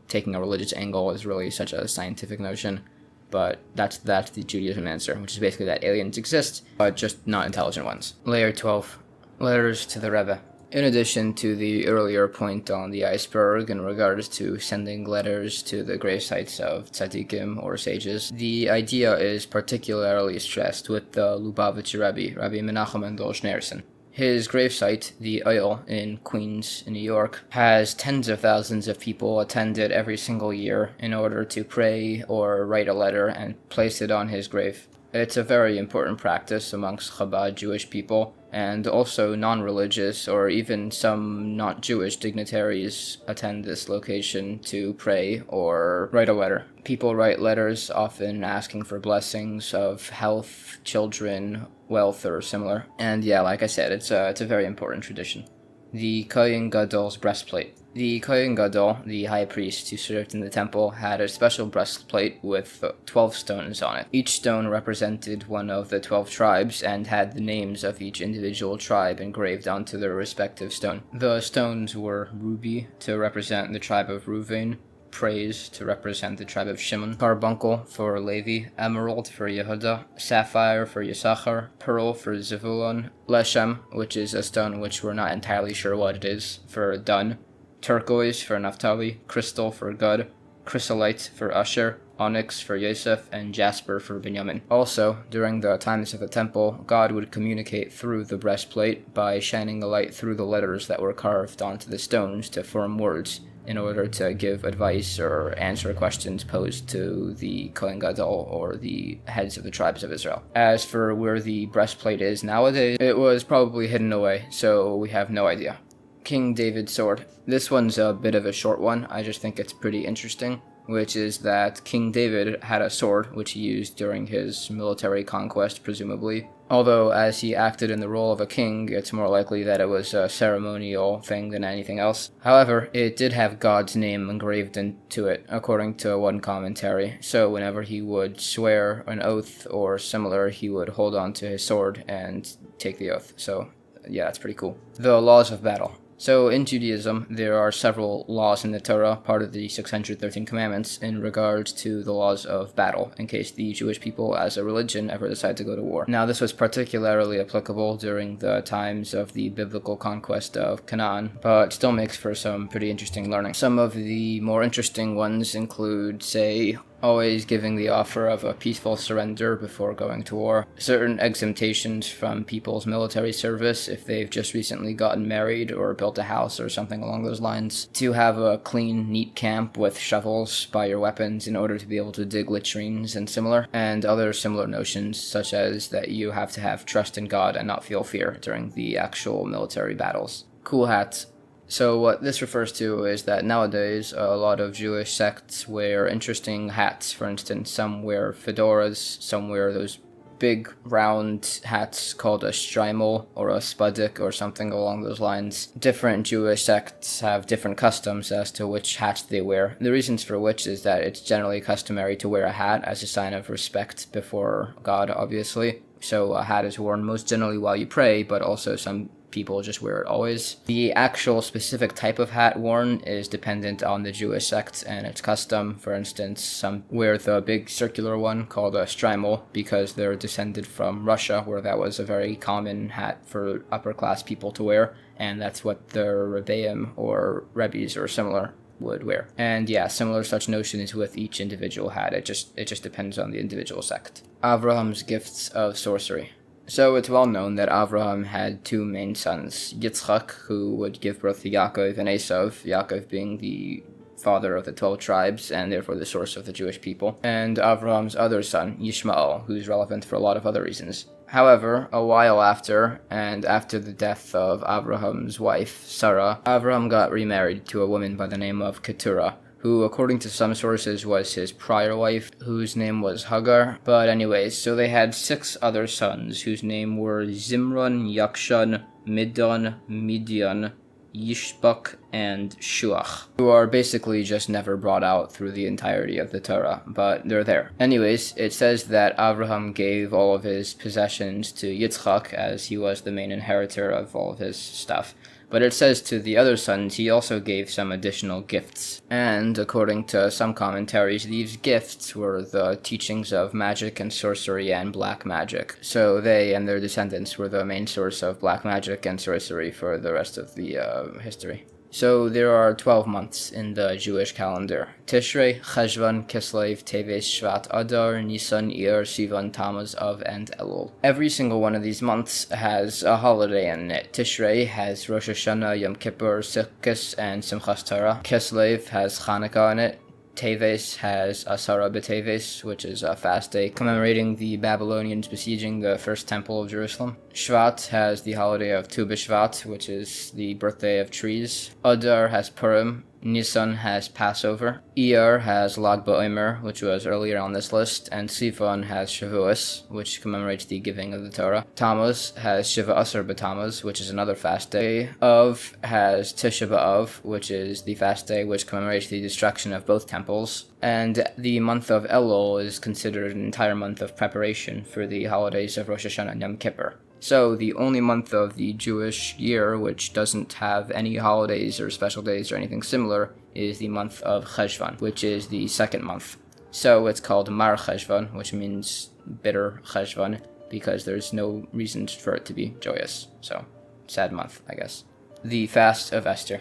taking a religious angle is really such a scientific notion, but that's the Judaism answer, which is basically that aliens exist, but just not intelligent ones. Layer 12. Letters to the Rebbe. In addition to the earlier point on the iceberg in regards to sending letters to the grave sites of tzaddikim or sages, the idea is particularly stressed with the Lubavitch Rebbe, Rabbi Menachem Mendel Schneerson. His gravesite, the Oil in Queens, in New York, has tens of thousands of people attend it every single year in order to pray or write a letter and place it on his grave. It's a very important practice amongst Chabad Jewish people, and also non-religious or even some not Jewish dignitaries attend this location to pray or write a letter. People write letters often asking for blessings of health, children, wealth, or similar. And yeah, like I said, it's a very important tradition. The Ken Godels Breastplate. The Ken Gadol, the high priest who served in the temple, had a special breastplate with 12 stones on it. Each stone represented one of the 12 tribes and had the names of each individual tribe engraved onto their respective stone. The stones were ruby to represent the tribe of Reuven, praise to represent the tribe of Shimon, carbuncle for Levi, emerald for Yehuda, sapphire for Yisachar, pearl for Zevulun, leshem, which is a stone which we're not entirely sure what it is, for Dun, turquoise for Naphtali, crystal for Gad, chrysolite for Asher, onyx for Yosef, and jasper for Benyamin. Also, during the times of the temple, God would communicate through the breastplate by shining a light through the letters that were carved onto the stones to form words, in order to give advice or answer questions posed to the Kohen Gadol or the heads of the tribes of Israel. As for where the breastplate is nowadays, it was probably hidden away, so we have no idea. King David's sword. This one's a bit of a short one, I just think it's pretty interesting, which is that King David had a sword which he used during his military conquest, presumably. Although, as he acted in the role of a king, it's more likely that it was a ceremonial thing than anything else. However, it did have God's name engraved into it, according to one commentary. So whenever he would swear an oath or similar, he would hold on to his sword and take the oath. So, yeah, that's pretty cool. The laws of battle. So in Judaism, there are several laws in the Torah, part of the 613 commandments, in regards to the laws of battle, in case the Jewish people as a religion ever decide to go to war. Now, this was particularly applicable during the times of the biblical conquest of Canaan, but still makes for some pretty interesting learning. Some of the more interesting ones include, say, always giving the offer of a peaceful surrender before going to war, certain exemptions from people's military service if they've just recently gotten married or built a house or something along those lines, to have a clean, neat camp with shovels by your weapons in order to be able to dig latrines and similar, and other similar notions such as that you have to have trust in God and not feel fear during the actual military battles. Cool hats. So what this refers to is that nowadays a lot of Jewish sects wear interesting hats. For instance, some wear fedoras, some wear those big round hats called a strymel or a spudik or something along those lines. Different Jewish sects have different customs as to which hats they wear. The reasons for which is that it's generally customary to wear a hat as a sign of respect before God, obviously. So a hat is worn most generally while you pray, but also some people just wear it always. The actual specific type of hat worn is dependent on the Jewish sect and its custom. For instance, some wear the big circular one called a strymel because they're descended from Russia, where that was a very common hat for upper class people to wear, and that's what the Rebbeim or Rebbes or similar would wear. And yeah, similar such notions with each individual hat. It just depends on the individual sect. Avraham's gifts of sorcery. So it's well known that Avraham had two main sons, Yitzchak, who would give birth to Yakov and Esav, Yakov being the father of the 12 tribes and therefore the source of the Jewish people, and Avraham's other son, Yishmael, who's relevant for a lot of other reasons. However, a while after, and after the death of Abraham's wife, Sarah, Avraham got remarried to a woman by the name of Keturah, who, according to some sources, was his prior wife, whose name was Hagar. But anyways, so they had 6 other sons, whose name were Zimron, Yakshan, Midon, Midian, Yishbak, and Shuach, who are basically just never brought out through the entirety of the Torah, but they're there. Anyways, it says that Avraham gave all of his possessions to Yitzchak, as he was the main inheritor of all of his stuff. But it says to the other sons he also gave some additional gifts. And according to some commentaries, these gifts were the teachings of magic and sorcery and black magic. So they and their descendants were the main source of black magic and sorcery for the rest of the history. So there are 12 months in the Jewish calendar: Tishrei, Cheshvan, Kislev, Teves, Shvat, Adar, Nisan, Iyar, Sivan, Tammuz, Av, and Elul. Every single one of these months has a holiday in it. Tishrei has Rosh Hashanah, Yom Kippur, Sukkot, and Simchas Torah. Kislev has Hanukkah in it. Teves has Asara B'Teves, which is a fast day commemorating the Babylonians besieging the first temple of Jerusalem. Shvat has the holiday of Tu B'Shvat, which is the birthday of trees. Adar has Purim. Nisan has Passover. Iyar has Lag BaOmer, which was earlier on this list, and Sivan has Shavuos, which commemorates the giving of the Torah. Tammuz has Shiva Asar B'Tammuz, which is another fast day. Av has Tisha B'Av, which is the fast day which commemorates the destruction of both temples. And the month of Elul is considered an entire month of preparation for the holidays of Rosh Hashanah and Yom Kippur. So the only month of the Jewish year which doesn't have any holidays or special days or anything similar is the month of Cheshvan, which is the second month. So it's called Mar Cheshvan, which means bitter Cheshvan, because there's no reason for it to be joyous. So, sad month, I guess. The Fast of Esther.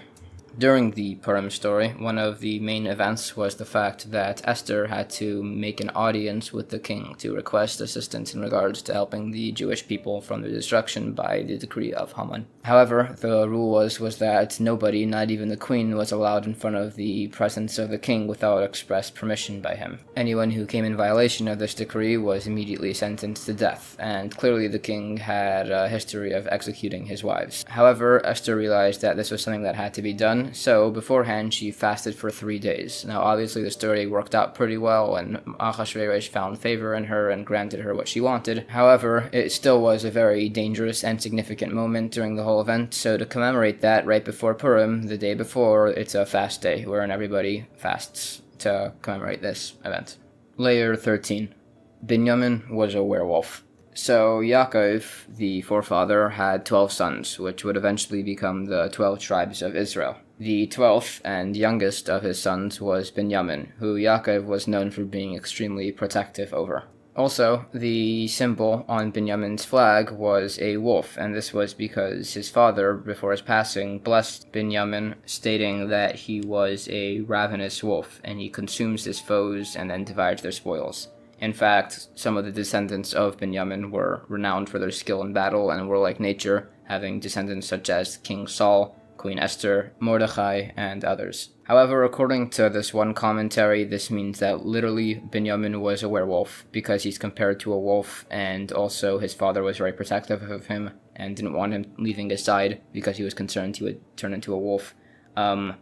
During the Purim story, one of the main events was the fact that Esther had to make an audience with the king to request assistance in regards to helping the Jewish people from the destruction by the decree of Haman. However, the rule was that nobody, not even the queen, was allowed in front of the presence of the king without express permission by him. Anyone who came in violation of this decree was immediately sentenced to death, and clearly the king had a history of executing his wives. However, Esther realized that this was something that had to be done, so beforehand she fasted for 3 days. Now obviously the story worked out pretty well and Ahasuerus found favor in her and granted her what she wanted. However, it still was a very dangerous and significant moment during the whole event, so to commemorate that right before Purim, the day before, it's a fast day wherein everybody fasts to commemorate this event. Layer 13. Benyamin was a werewolf. So Yakov, the forefather, had 12 sons, which would eventually become the 12 tribes of Israel. The 12th and youngest of his sons was Benyamin, who Yakov was known for being extremely protective over. Also, the symbol on Benyamin's flag was a wolf, and this was because his father, before his passing, blessed Benyamin, stating that he was a ravenous wolf, and he consumes his foes and then divides their spoils. In fact, some of the descendants of Benyamin were renowned for their skill in battle and warlike nature, having descendants such as King Saul, Queen Esther, Mordecai, and others. However, according to this one commentary, this means that literally Benyamin was a werewolf because he's compared to a wolf, and also his father was very protective of him and didn't want him leaving his side because he was concerned he would turn into a wolf. I'm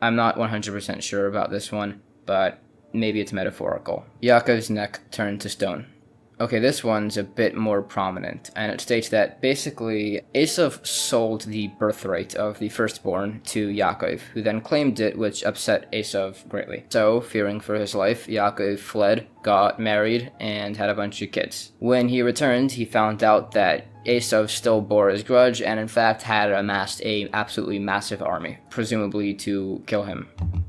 not 100% sure about this one, but maybe it's metaphorical. Yakov's neck turned to stone. Okay, this one's a bit more prominent, and it states that basically Esav sold the birthright of the firstborn to Yakov, who then claimed it, which upset Esav greatly. So, fearing for his life, Yakov fled, got married, and had a bunch of kids. When he returned, he found out that Esav still bore his grudge, and in fact had amassed a absolutely massive army, presumably to kill him.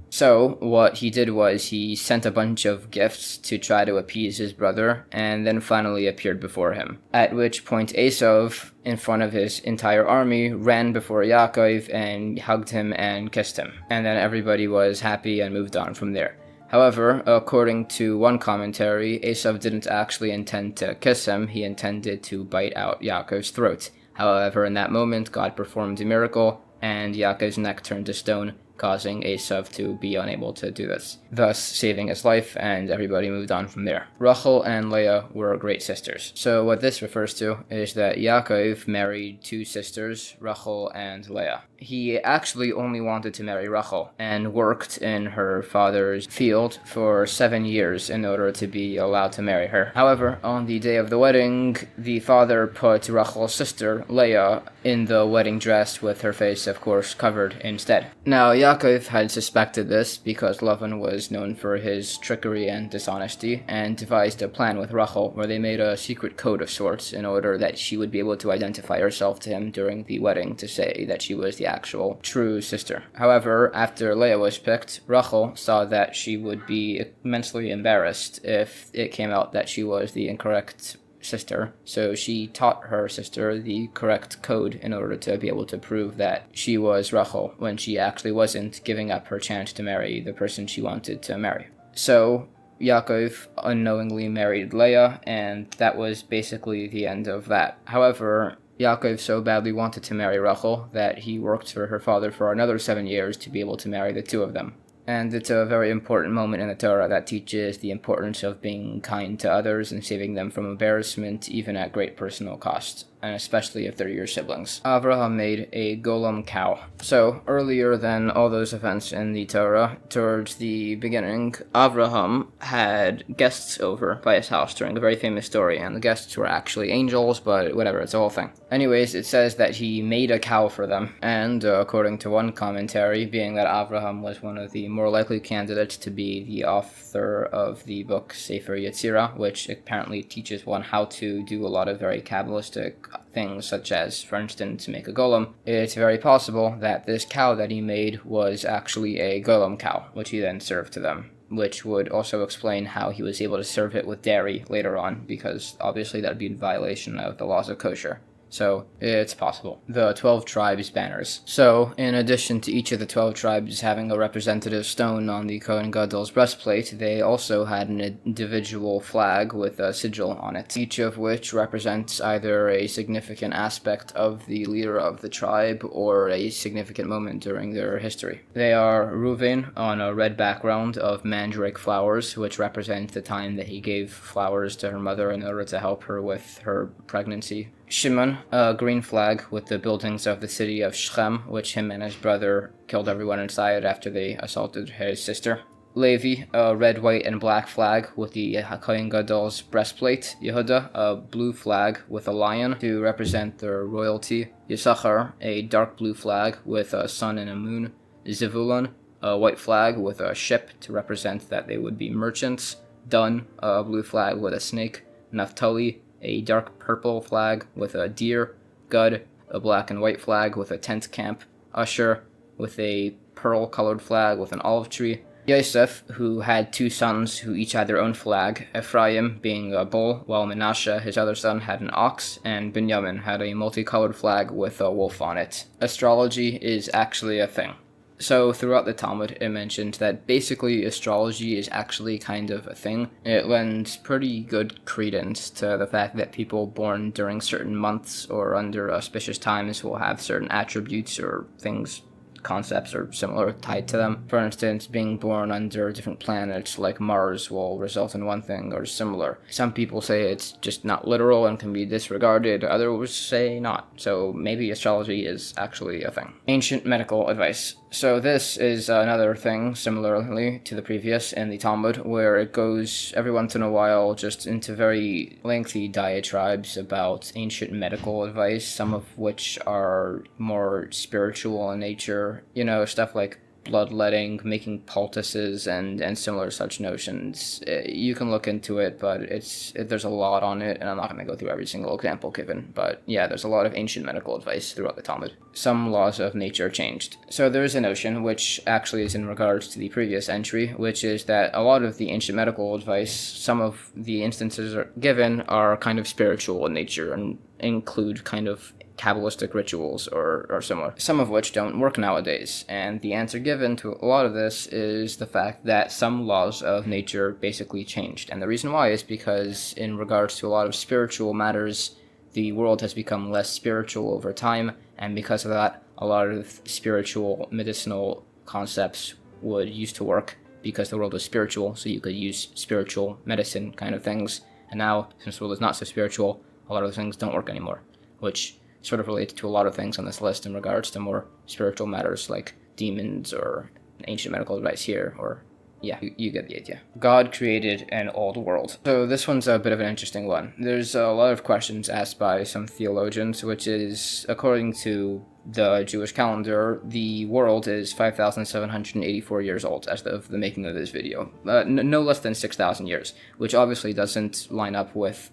So, what he did was he sent a bunch of gifts to try to appease his brother, and then finally appeared before him. At which point Esav, in front of his entire army, ran before Yakov and hugged him and kissed him. And then everybody was happy and moved on from there. However, according to one commentary, Esav didn't actually intend to kiss him, he intended to bite out Yaakov's throat. However, in that moment, God performed a miracle, and Yaakov's neck turned to stone, causing Esav to be unable to do this, thus saving his life, and everybody moved on from there. Rachel and Leah were great sisters. So what this refers to is that Yakov married two sisters, Rachel and Leah. He actually only wanted to marry Rachel, and worked in her father's field for 7 years in order to be allowed to marry her. However, on the day of the wedding, the father put Rachel's sister, Leah, in the wedding dress with her face, of course, covered instead. Now, Yakov had suspected this because Lavan was known for his trickery and dishonesty, and devised a plan with Rachel where they made a secret code of sorts in order that she would be able to identify herself to him during the wedding to say that she was the actual true sister. However, after Leah was picked, Rachel saw that she would be immensely embarrassed if it came out that she was the incorrect sister, so she taught her sister the correct code in order to be able to prove that she was Rachel when she actually wasn't, giving up her chance to marry the person she wanted to marry. So Yakov unknowingly married Leah, and that was basically the end of that. However, Yakov so badly wanted to marry Rachel that he worked for her father for another 7 years to be able to marry the two of them. And it's a very important moment in the Torah that teaches the importance of being kind to others and saving them from embarrassment, even at great personal cost, and especially if they're your siblings. Avraham made a golem cow. So, earlier than all those events in the Torah, towards the beginning, Avraham had guests over by his house during a very famous story, and the guests were actually angels, but whatever, it's a whole thing. Anyways, it says that he made a cow for them, and according to one commentary, being that Avraham was one of the more likely candidates to be the author of the book Sefer Yetzirah, which apparently teaches one how to do a lot of very Cabalistic things, such as, for instance, make a golem. It's very possible that this cow that he made was actually a golem cow, which he then served to them, which would also explain how he was able to serve it with dairy later on, because obviously that would be in violation of the laws of kosher. So, it's possible. The 12 tribes banners. So, in addition to each of the 12 tribes having a representative stone on the Ken Godels Breastplate, they also had an individual flag with a sigil on it, each of which represents either a significant aspect of the leader of the tribe or a significant moment during their history. They are Reuven on a red background of mandrake flowers, which represent the time that he gave flowers to her mother in order to help her with her pregnancy. Shimon, a green flag with the buildings of the city of Shechem, which him and his brother killed everyone inside after they assaulted his sister. Levi, a red, white, and black flag with the Ken Godels Breastplate. Yehuda, a blue flag with a lion to represent their royalty. Yisachar, a dark blue flag with a sun and a moon. Zevulun, a white flag with a ship to represent that they would be merchants. Dan, a blue flag with a snake. Naphtali, a dark purple flag with a deer. Gad, a black and white flag with a tent camp. Asher, with a pearl-colored flag with an olive tree. Yosef, who had two sons who each had their own flag, Ephraim being a bull, while Menashe, his other son, had an ox, and Benyamin had a multicolored flag with a wolf on it. Astrology is actually a thing. So throughout the Talmud, it mentioned that basically astrology is actually kind of a thing. It lends pretty good credence to the fact that people born during certain months or under auspicious times will have certain attributes or things, concepts or similar tied to them. For instance, being born under different planets like Mars will result in one thing or similar. Some people say it's just not literal and can be disregarded, others say not. So maybe astrology is actually a thing. Ancient medical advice. So this is another thing, similarly to the previous in the Talmud, where it goes every once in a while just into very lengthy diatribes about ancient medical advice, some of which are more spiritual in nature, stuff like bloodletting, making poultices, and similar such notions. You can look into it, but there's a lot on it, and I'm not going to go through every single example given, but yeah, there's a lot of ancient medical advice throughout the Talmud. Some laws of nature changed. So there's a notion, which actually is in regards to the previous entry, which is that a lot of the ancient medical advice, some of the instances given are kind of spiritual in nature and include kind of Cabalistic rituals or similar, some of which don't work nowadays. And the answer given to a lot of this is the fact that some laws of nature basically changed. And the reason why is because in regards to a lot of spiritual matters, the world has become less spiritual over time, and because of that, a lot of spiritual medicinal concepts would used to work because the world was spiritual, so you could use spiritual medicine kind of things. And now, since the world is not so spiritual, a lot of those things don't work anymore, which sort of related to a lot of things on this list in regards to more spiritual matters like demons or ancient medical advice here, or yeah, you get the idea. God created an old world. So this one's a bit of an interesting one. There's a lot of questions asked by some theologians, which is, according to the Jewish calendar, the world is 5,784 years old as of the making of this video. No less than 6,000 years, which obviously doesn't line up with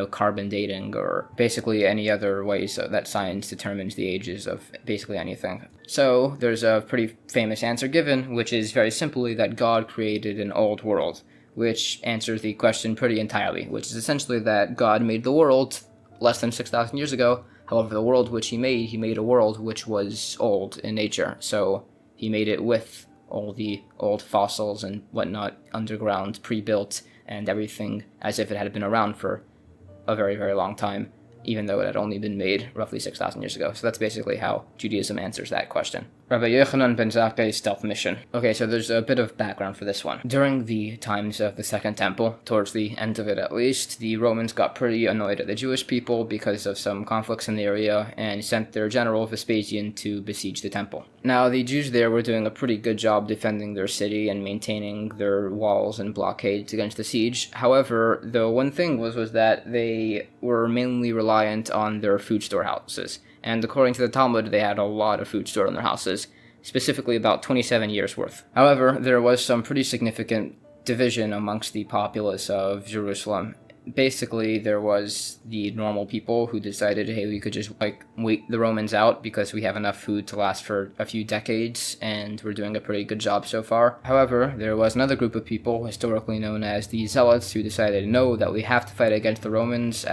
carbon dating or basically any other ways that science determines the ages of basically anything. So there's a pretty famous answer given, which is very simply that God created an old world, which answers the question pretty entirely, which is essentially that God made the world less than 6,000 years ago. However, the world which he made a world which was old in nature. So he made it with all the old fossils and whatnot underground, pre-built, and everything as if it had been around for a very, very long time, even though it had only been made roughly 6,000 years ago. So that's basically how Judaism answers that question. Rabbi Yochanan ben Zakkai's Stealth Mission. Okay, so there's a bit of background for this one. During the times of the Second Temple, towards the end of it at least, the Romans got pretty annoyed at the Jewish people because of some conflicts in the area and sent their general Vespasian to besiege the temple. Now, the Jews there were doing a pretty good job defending their city and maintaining their walls and blockades against the siege. However, the one thing was that they were mainly reliant on their food storehouses. And according to the Talmud, they had a lot of food stored in their houses, specifically about 27 years worth. However, there was some pretty significant division amongst the populace of Jerusalem. Basically, there was the normal people who decided, hey, we could just wait the Romans out because we have enough food to last for a few decades and we're doing a pretty good job so far. However, there was another group of people, historically known as the Zealots, who decided, no, that we have to fight against the Romans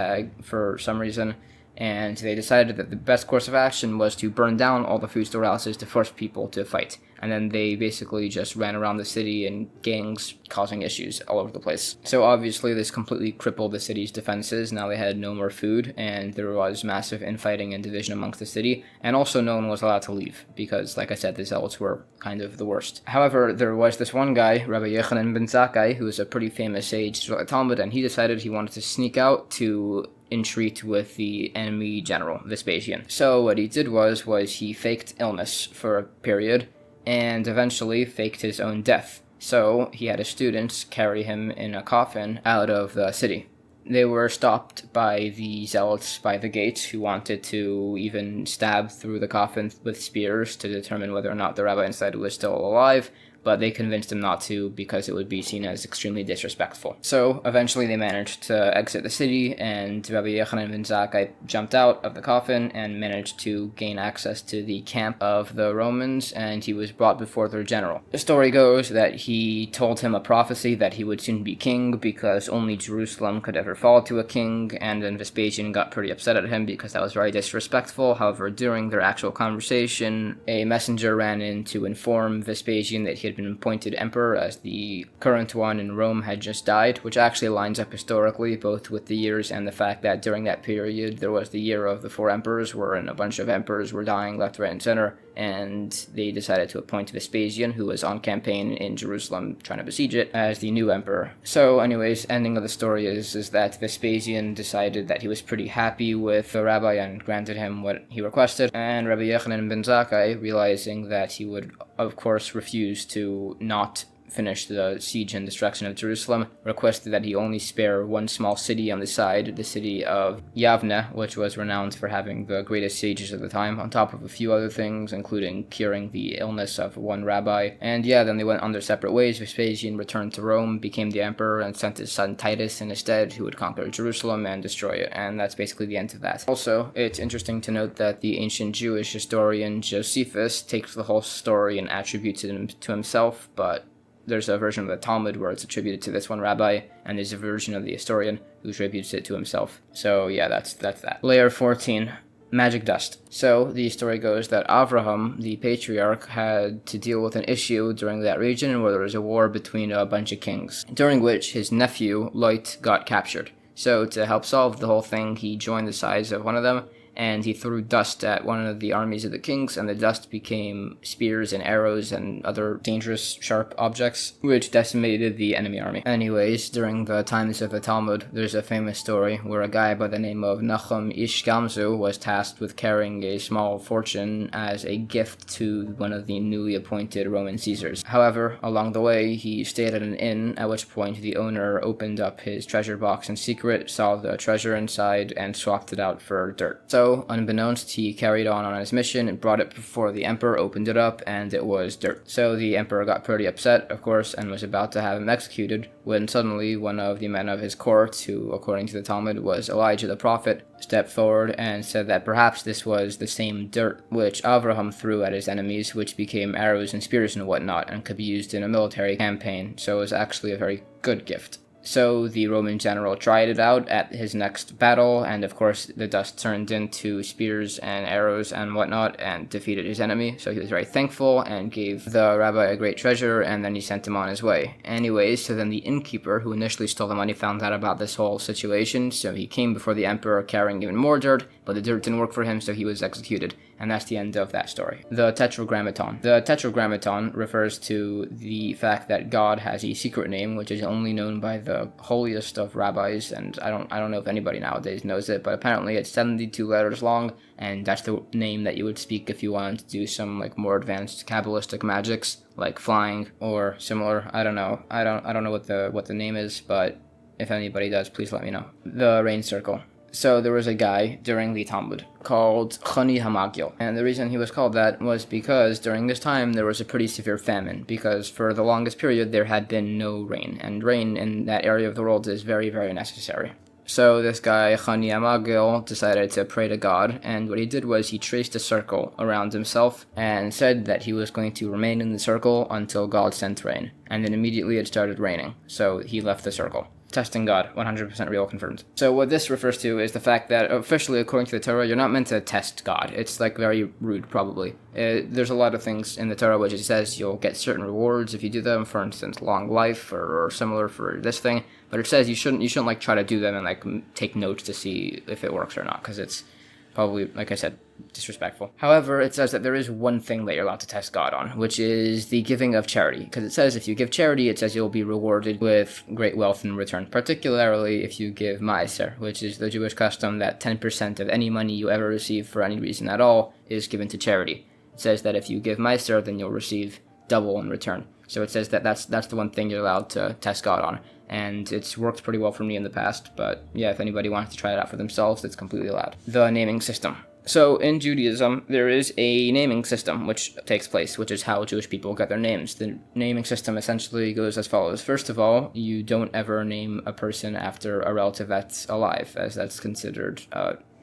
for some reason. And they decided that the best course of action was to burn down all the food storehouses to force people to fight. And then they basically just ran around the city in gangs, causing issues all over the place. So obviously this completely crippled the city's defenses. Now they had no more food, and there was massive infighting and division amongst the city. And also no one was allowed to leave, because, like I said, the Zealots were kind of the worst. However, there was this one guy, Rabbi Yochanan ben Zakkai, who was a pretty famous sage throughout the Talmud, and he decided he wanted to sneak out to entreat with the enemy general, Vespasian. So what he did was he faked illness for a period, and eventually faked his own death. So he had his students carry him in a coffin out of the city. They were stopped by the Zealots by the gates, who wanted to even stab through the coffin with spears to determine whether or not the rabbi inside was still alive. but they convinced him not to because it would be seen as extremely disrespectful. So eventually they managed to exit the city, and Rabbi Yochanan ben Zakkai jumped out of the coffin and managed to gain access to the camp of the Romans, and he was brought before their general. The story goes that he told him a prophecy that he would soon be king because only Jerusalem could ever fall to a king, and then Vespasian got pretty upset at him because that was very disrespectful. However, during their actual conversation, a messenger ran in to inform Vespasian that he had been appointed emperor as the current one in Rome had just died, which actually lines up historically both with the years and the fact that during that period there was the year of the 4 emperors, wherein a bunch of emperors were dying left, right, and center, and they decided to appoint Vespasian, who was on campaign in Jerusalem trying to besiege it, as the new emperor. So anyways, ending of the story is that Vespasian decided that he was pretty happy with the rabbi and granted him what he requested, and Rabbi Yochanan ben Zakkai, realizing that he would of course refuse to not finish the siege and destruction of Jerusalem, requested that he only spare one small city on the side, the city of Yavne, which was renowned for having the greatest sieges of the time, on top of a few other things, including curing the illness of one rabbi. And yeah, then they went on their separate ways. Vespasian returned to Rome, became the emperor, and sent his son Titus in his stead, who would conquer Jerusalem and destroy it, and that's basically the end of that. Also, it's interesting to note that the ancient Jewish historian Yosefs takes the whole story and attributes it to himself, but there's a version of the Talmud where it's attributed to this one rabbi, and there's a version of the historian who attributes it to himself. So yeah, that's that. Layer 14. Magic dust. So the story goes that Avraham, the patriarch, had to deal with an issue during that region where there was a war between a bunch of kings, during which his nephew, Lot, got captured. So to help solve the whole thing, he joined the sides of one of them, and he threw dust at one of the armies of the kings, and the dust became spears and arrows and other dangerous, sharp objects, which decimated the enemy army. Anyways, during the times of the Talmud, there's a famous story where a guy by the name of Nachum Ish Gamzu was tasked with carrying a small fortune as a gift to one of the newly appointed Roman Caesars. However, along the way, he stayed at an inn, at which point the owner opened up his treasure box in secret, saw the treasure inside, and swapped it out for dirt. So, unbeknownst, he carried on his mission and brought it before the emperor, opened it up, and it was dirt. So the emperor got pretty upset, of course, and was about to have him executed, when suddenly one of the men of his court, who, according to the Talmud, was Elijah the prophet, stepped forward and said that perhaps this was the same dirt which Avraham threw at his enemies, which became arrows and spears and whatnot, and could be used in a military campaign, so it was actually a very good gift. So the Roman general tried it out at his next battle, and of course the dust turned into spears and arrows and whatnot and defeated his enemy, so he was very thankful and gave the rabbi a great treasure, and then he sent him on his way. Anyways, so then the innkeeper who initially stole the money found out about this whole situation, so he came before the emperor carrying even more dirt, but the dirt didn't work for him, so he was executed. And that's the end of that story. The Tetrgrammaton. The Tetrgrammaton refers to the fact that God has a secret name, which is only known by the holiest of rabbis, and I don't know if anybody nowadays knows it, but apparently it's 72 letters long, and that's the name that you would speak if you wanted to do some like more advanced Cabalistic magics, like flying or similar. I don't know. I don't know what the name is, but if anybody does, please let me know. The Rain Circle. So there was a guy during the Talmud called Choni Hamagil, and the reason he was called that was because during this time there was a pretty severe famine, because for the longest period there had been no rain, and rain in that area of the world is very, very necessary. So this guy, Choni Hamagil, decided to pray to God, and what he did was he traced a circle around himself and said that he was going to remain in the circle until God sent rain, and then immediately it started raining, so he left the circle. Testing God, 100% real, confirmed. So what this refers to is the fact that officially, according to the Torah, you're not meant to test God. It's like very rude, probably. There's a lot of things in the Torah which it says you'll get certain rewards if you do them. For instance, long life or similar for this thing. But it says you shouldn't like try to do them and like take notes to see if it works or not, because it's probably, like I said, disrespectful. However, it says that there is one thing that you're allowed to test God on, which is the giving of charity. Because it says if you give charity, it says you'll be rewarded with great wealth in return. Particularly if you give ma'aser, which is the Jewish custom that 10% of any money you ever receive for any reason at all is given to charity. It says that if you give ma'aser, then you'll receive double in return. So it says that that's the one thing you're allowed to test God on. And it's worked pretty well for me in the past, but yeah, if anybody wants to try it out for themselves, it's completely allowed. The naming system. So in Judaism, there is a naming system which takes place, which is how Jewish people get their names. The naming system essentially goes as follows. First of all, you don't ever name a person after a relative that's alive, as that's considered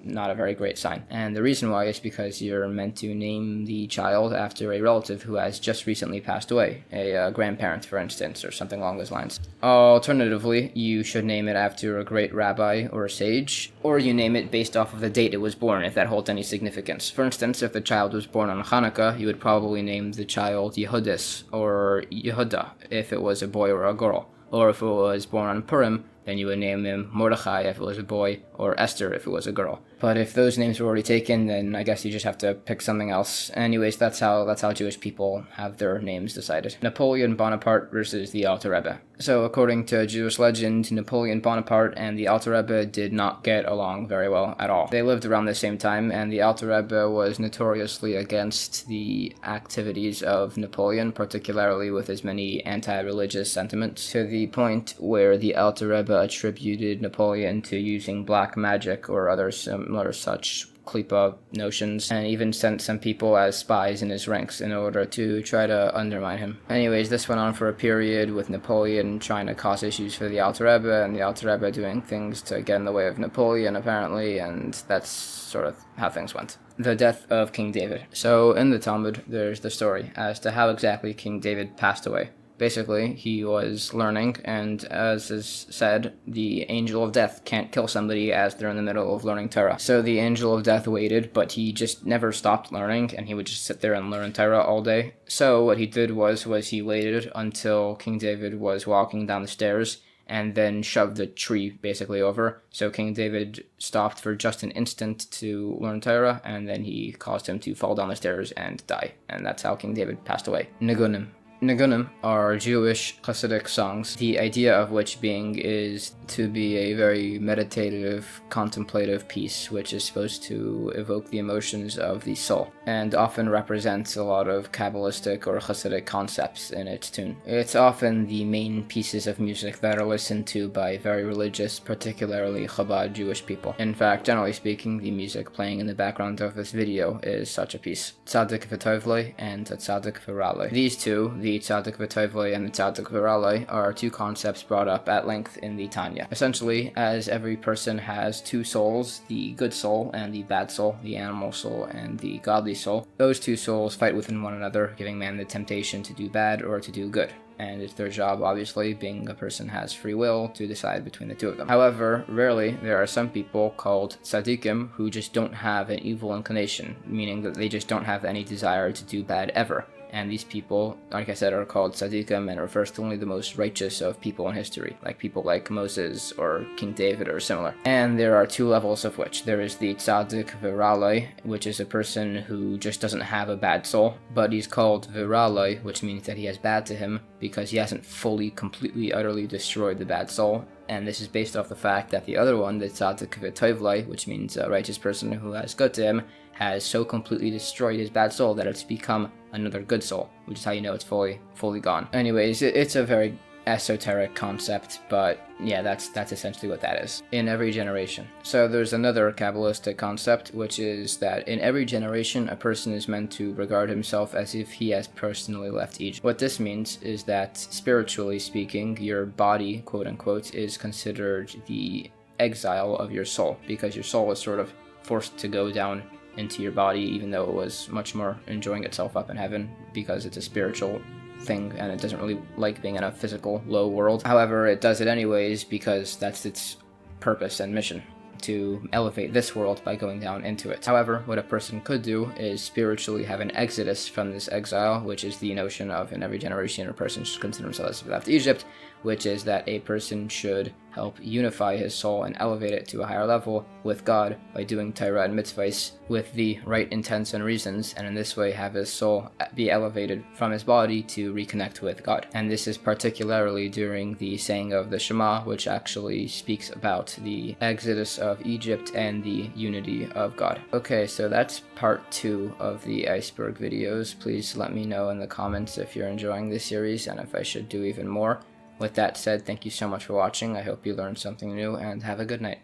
not a very great sign. And the reason why is because you're meant to name the child after a relative who has just recently passed away, a grandparent, for instance, or something along those lines. Alternatively, you should name it after a great rabbi or a sage, or you name it based off of the date it was born, if that holds any significance. For instance, if the child was born on Hanukkah, you would probably name the child Yehudis or Yehuda if it was a boy or a girl. Or if it was born on Purim, then you would name him Mordechai if it was a boy, or Esther if it was a girl. But if those names were already taken, then I guess you just have to pick something else. Anyways, that's how Jewish people have their names decided. Napoleon Bonaparte versus the Alter Rebbe. So according to Jewish legend, Napoleon Bonaparte and the Alter Rebbe did not get along very well at all. They lived around the same time, and the Alter Rebbe was notoriously against the activities of Napoleon, particularly with his many anti-religious sentiments, to the point where the Alter Rebbe attributed Napoleon to using black magic or other similar such klipa notions, and even sent some people as spies in his ranks in order to try to undermine him. Anyways, this went on for a period with Napoleon trying to cause issues for the Alter Rebbe, and the Alter Rebbe doing things to get in the way of Napoleon, apparently, and that's sort of how things went. The death of King David. So in the Talmud, there's the story as to how exactly King David passed away. Basically, he was learning, and as is said, the angel of death can't kill somebody as they're in the middle of learning Tyra. So the angel of death waited, but he just never stopped learning, and he would just sit there and learn Tyra all day. So what he did was he waited until King David was walking down the stairs, and then shoved the tree basically over. So King David stopped for just an instant to learn Tyra, and then he caused him to fall down the stairs and die. And that's how King David passed away. Nigunim. Nigunim are Jewish Hasidic songs, the idea of which being is to be a very meditative, contemplative piece, which is supposed to evoke the emotions of the soul, and often represents a lot of Cabalistic or Hasidic concepts in its tune. It's often the main pieces of music that are listened to by very religious, particularly Chabad Jewish people. In fact, generally speaking, the music playing in the background of this video is such a piece. Tzadik v'Tovlei and Tzadik v'Ralei. These two, the Tzadik v'Tovlei and the Tzadik v'Ralei, are two concepts brought up at length in the Tanya. Essentially, as every person has two souls, the good soul and the bad soul, the animal soul and the godly soul, those two souls fight within one another, giving man the temptation to do bad or to do good. And it's their job, obviously, being a person has free will, to decide between the two of them. However, rarely there are some people called tzaddikim who just don't have an evil inclination, meaning that they just don't have any desire to do bad ever. And these people, like I said, are called tzaddikim and refers to only the most righteous of people in history, like people like Moses or King David or similar. And there are two levels of which. There is the tzaddik v'ralei, which is a person who just doesn't have a bad soul, but he's called v'ralei, which means that he has bad to him because he hasn't fully, completely, utterly destroyed the bad soul. And this is based off the fact that the other one, the tzaddik v'tovlei, which means a righteous person who has good to him, has so completely destroyed his bad soul that it's become another good soul, which is how you know it's fully gone. Anyways, it's a very esoteric concept, but yeah, that's essentially what that is. In every generation. So there's another Kabbalistic concept, which is that in every generation, a person is meant to regard himself as if he has personally left Egypt. What this means is that, spiritually speaking, your body, quote unquote, is considered the exile of your soul, because your soul is sort of forced to go down into your body, even though it was much more enjoying itself up in heaven, because it's a spiritual thing and it doesn't really like being in a physical low world. However, it does it anyways because that's its purpose and mission, to elevate this world by going down into it. However, what a person could do is spiritually have an exodus from this exile, which is the notion of in every generation a person should consider himself as if he left Egypt, which is that a person should help unify his soul and elevate it to a higher level with God by doing Tyra and mitzvahs with the right intents and reasons, and in this way have his soul be elevated from his body to reconnect with God. And this is particularly during the saying of the Shema, which actually speaks about the exodus of Egypt and the unity of God. Okay, so that's part 2 of the iceberg videos. Please let me know in the comments if you're enjoying this series and if I should do even more. With that said, thank you so much for watching. I hope you learned something new, and have a good night.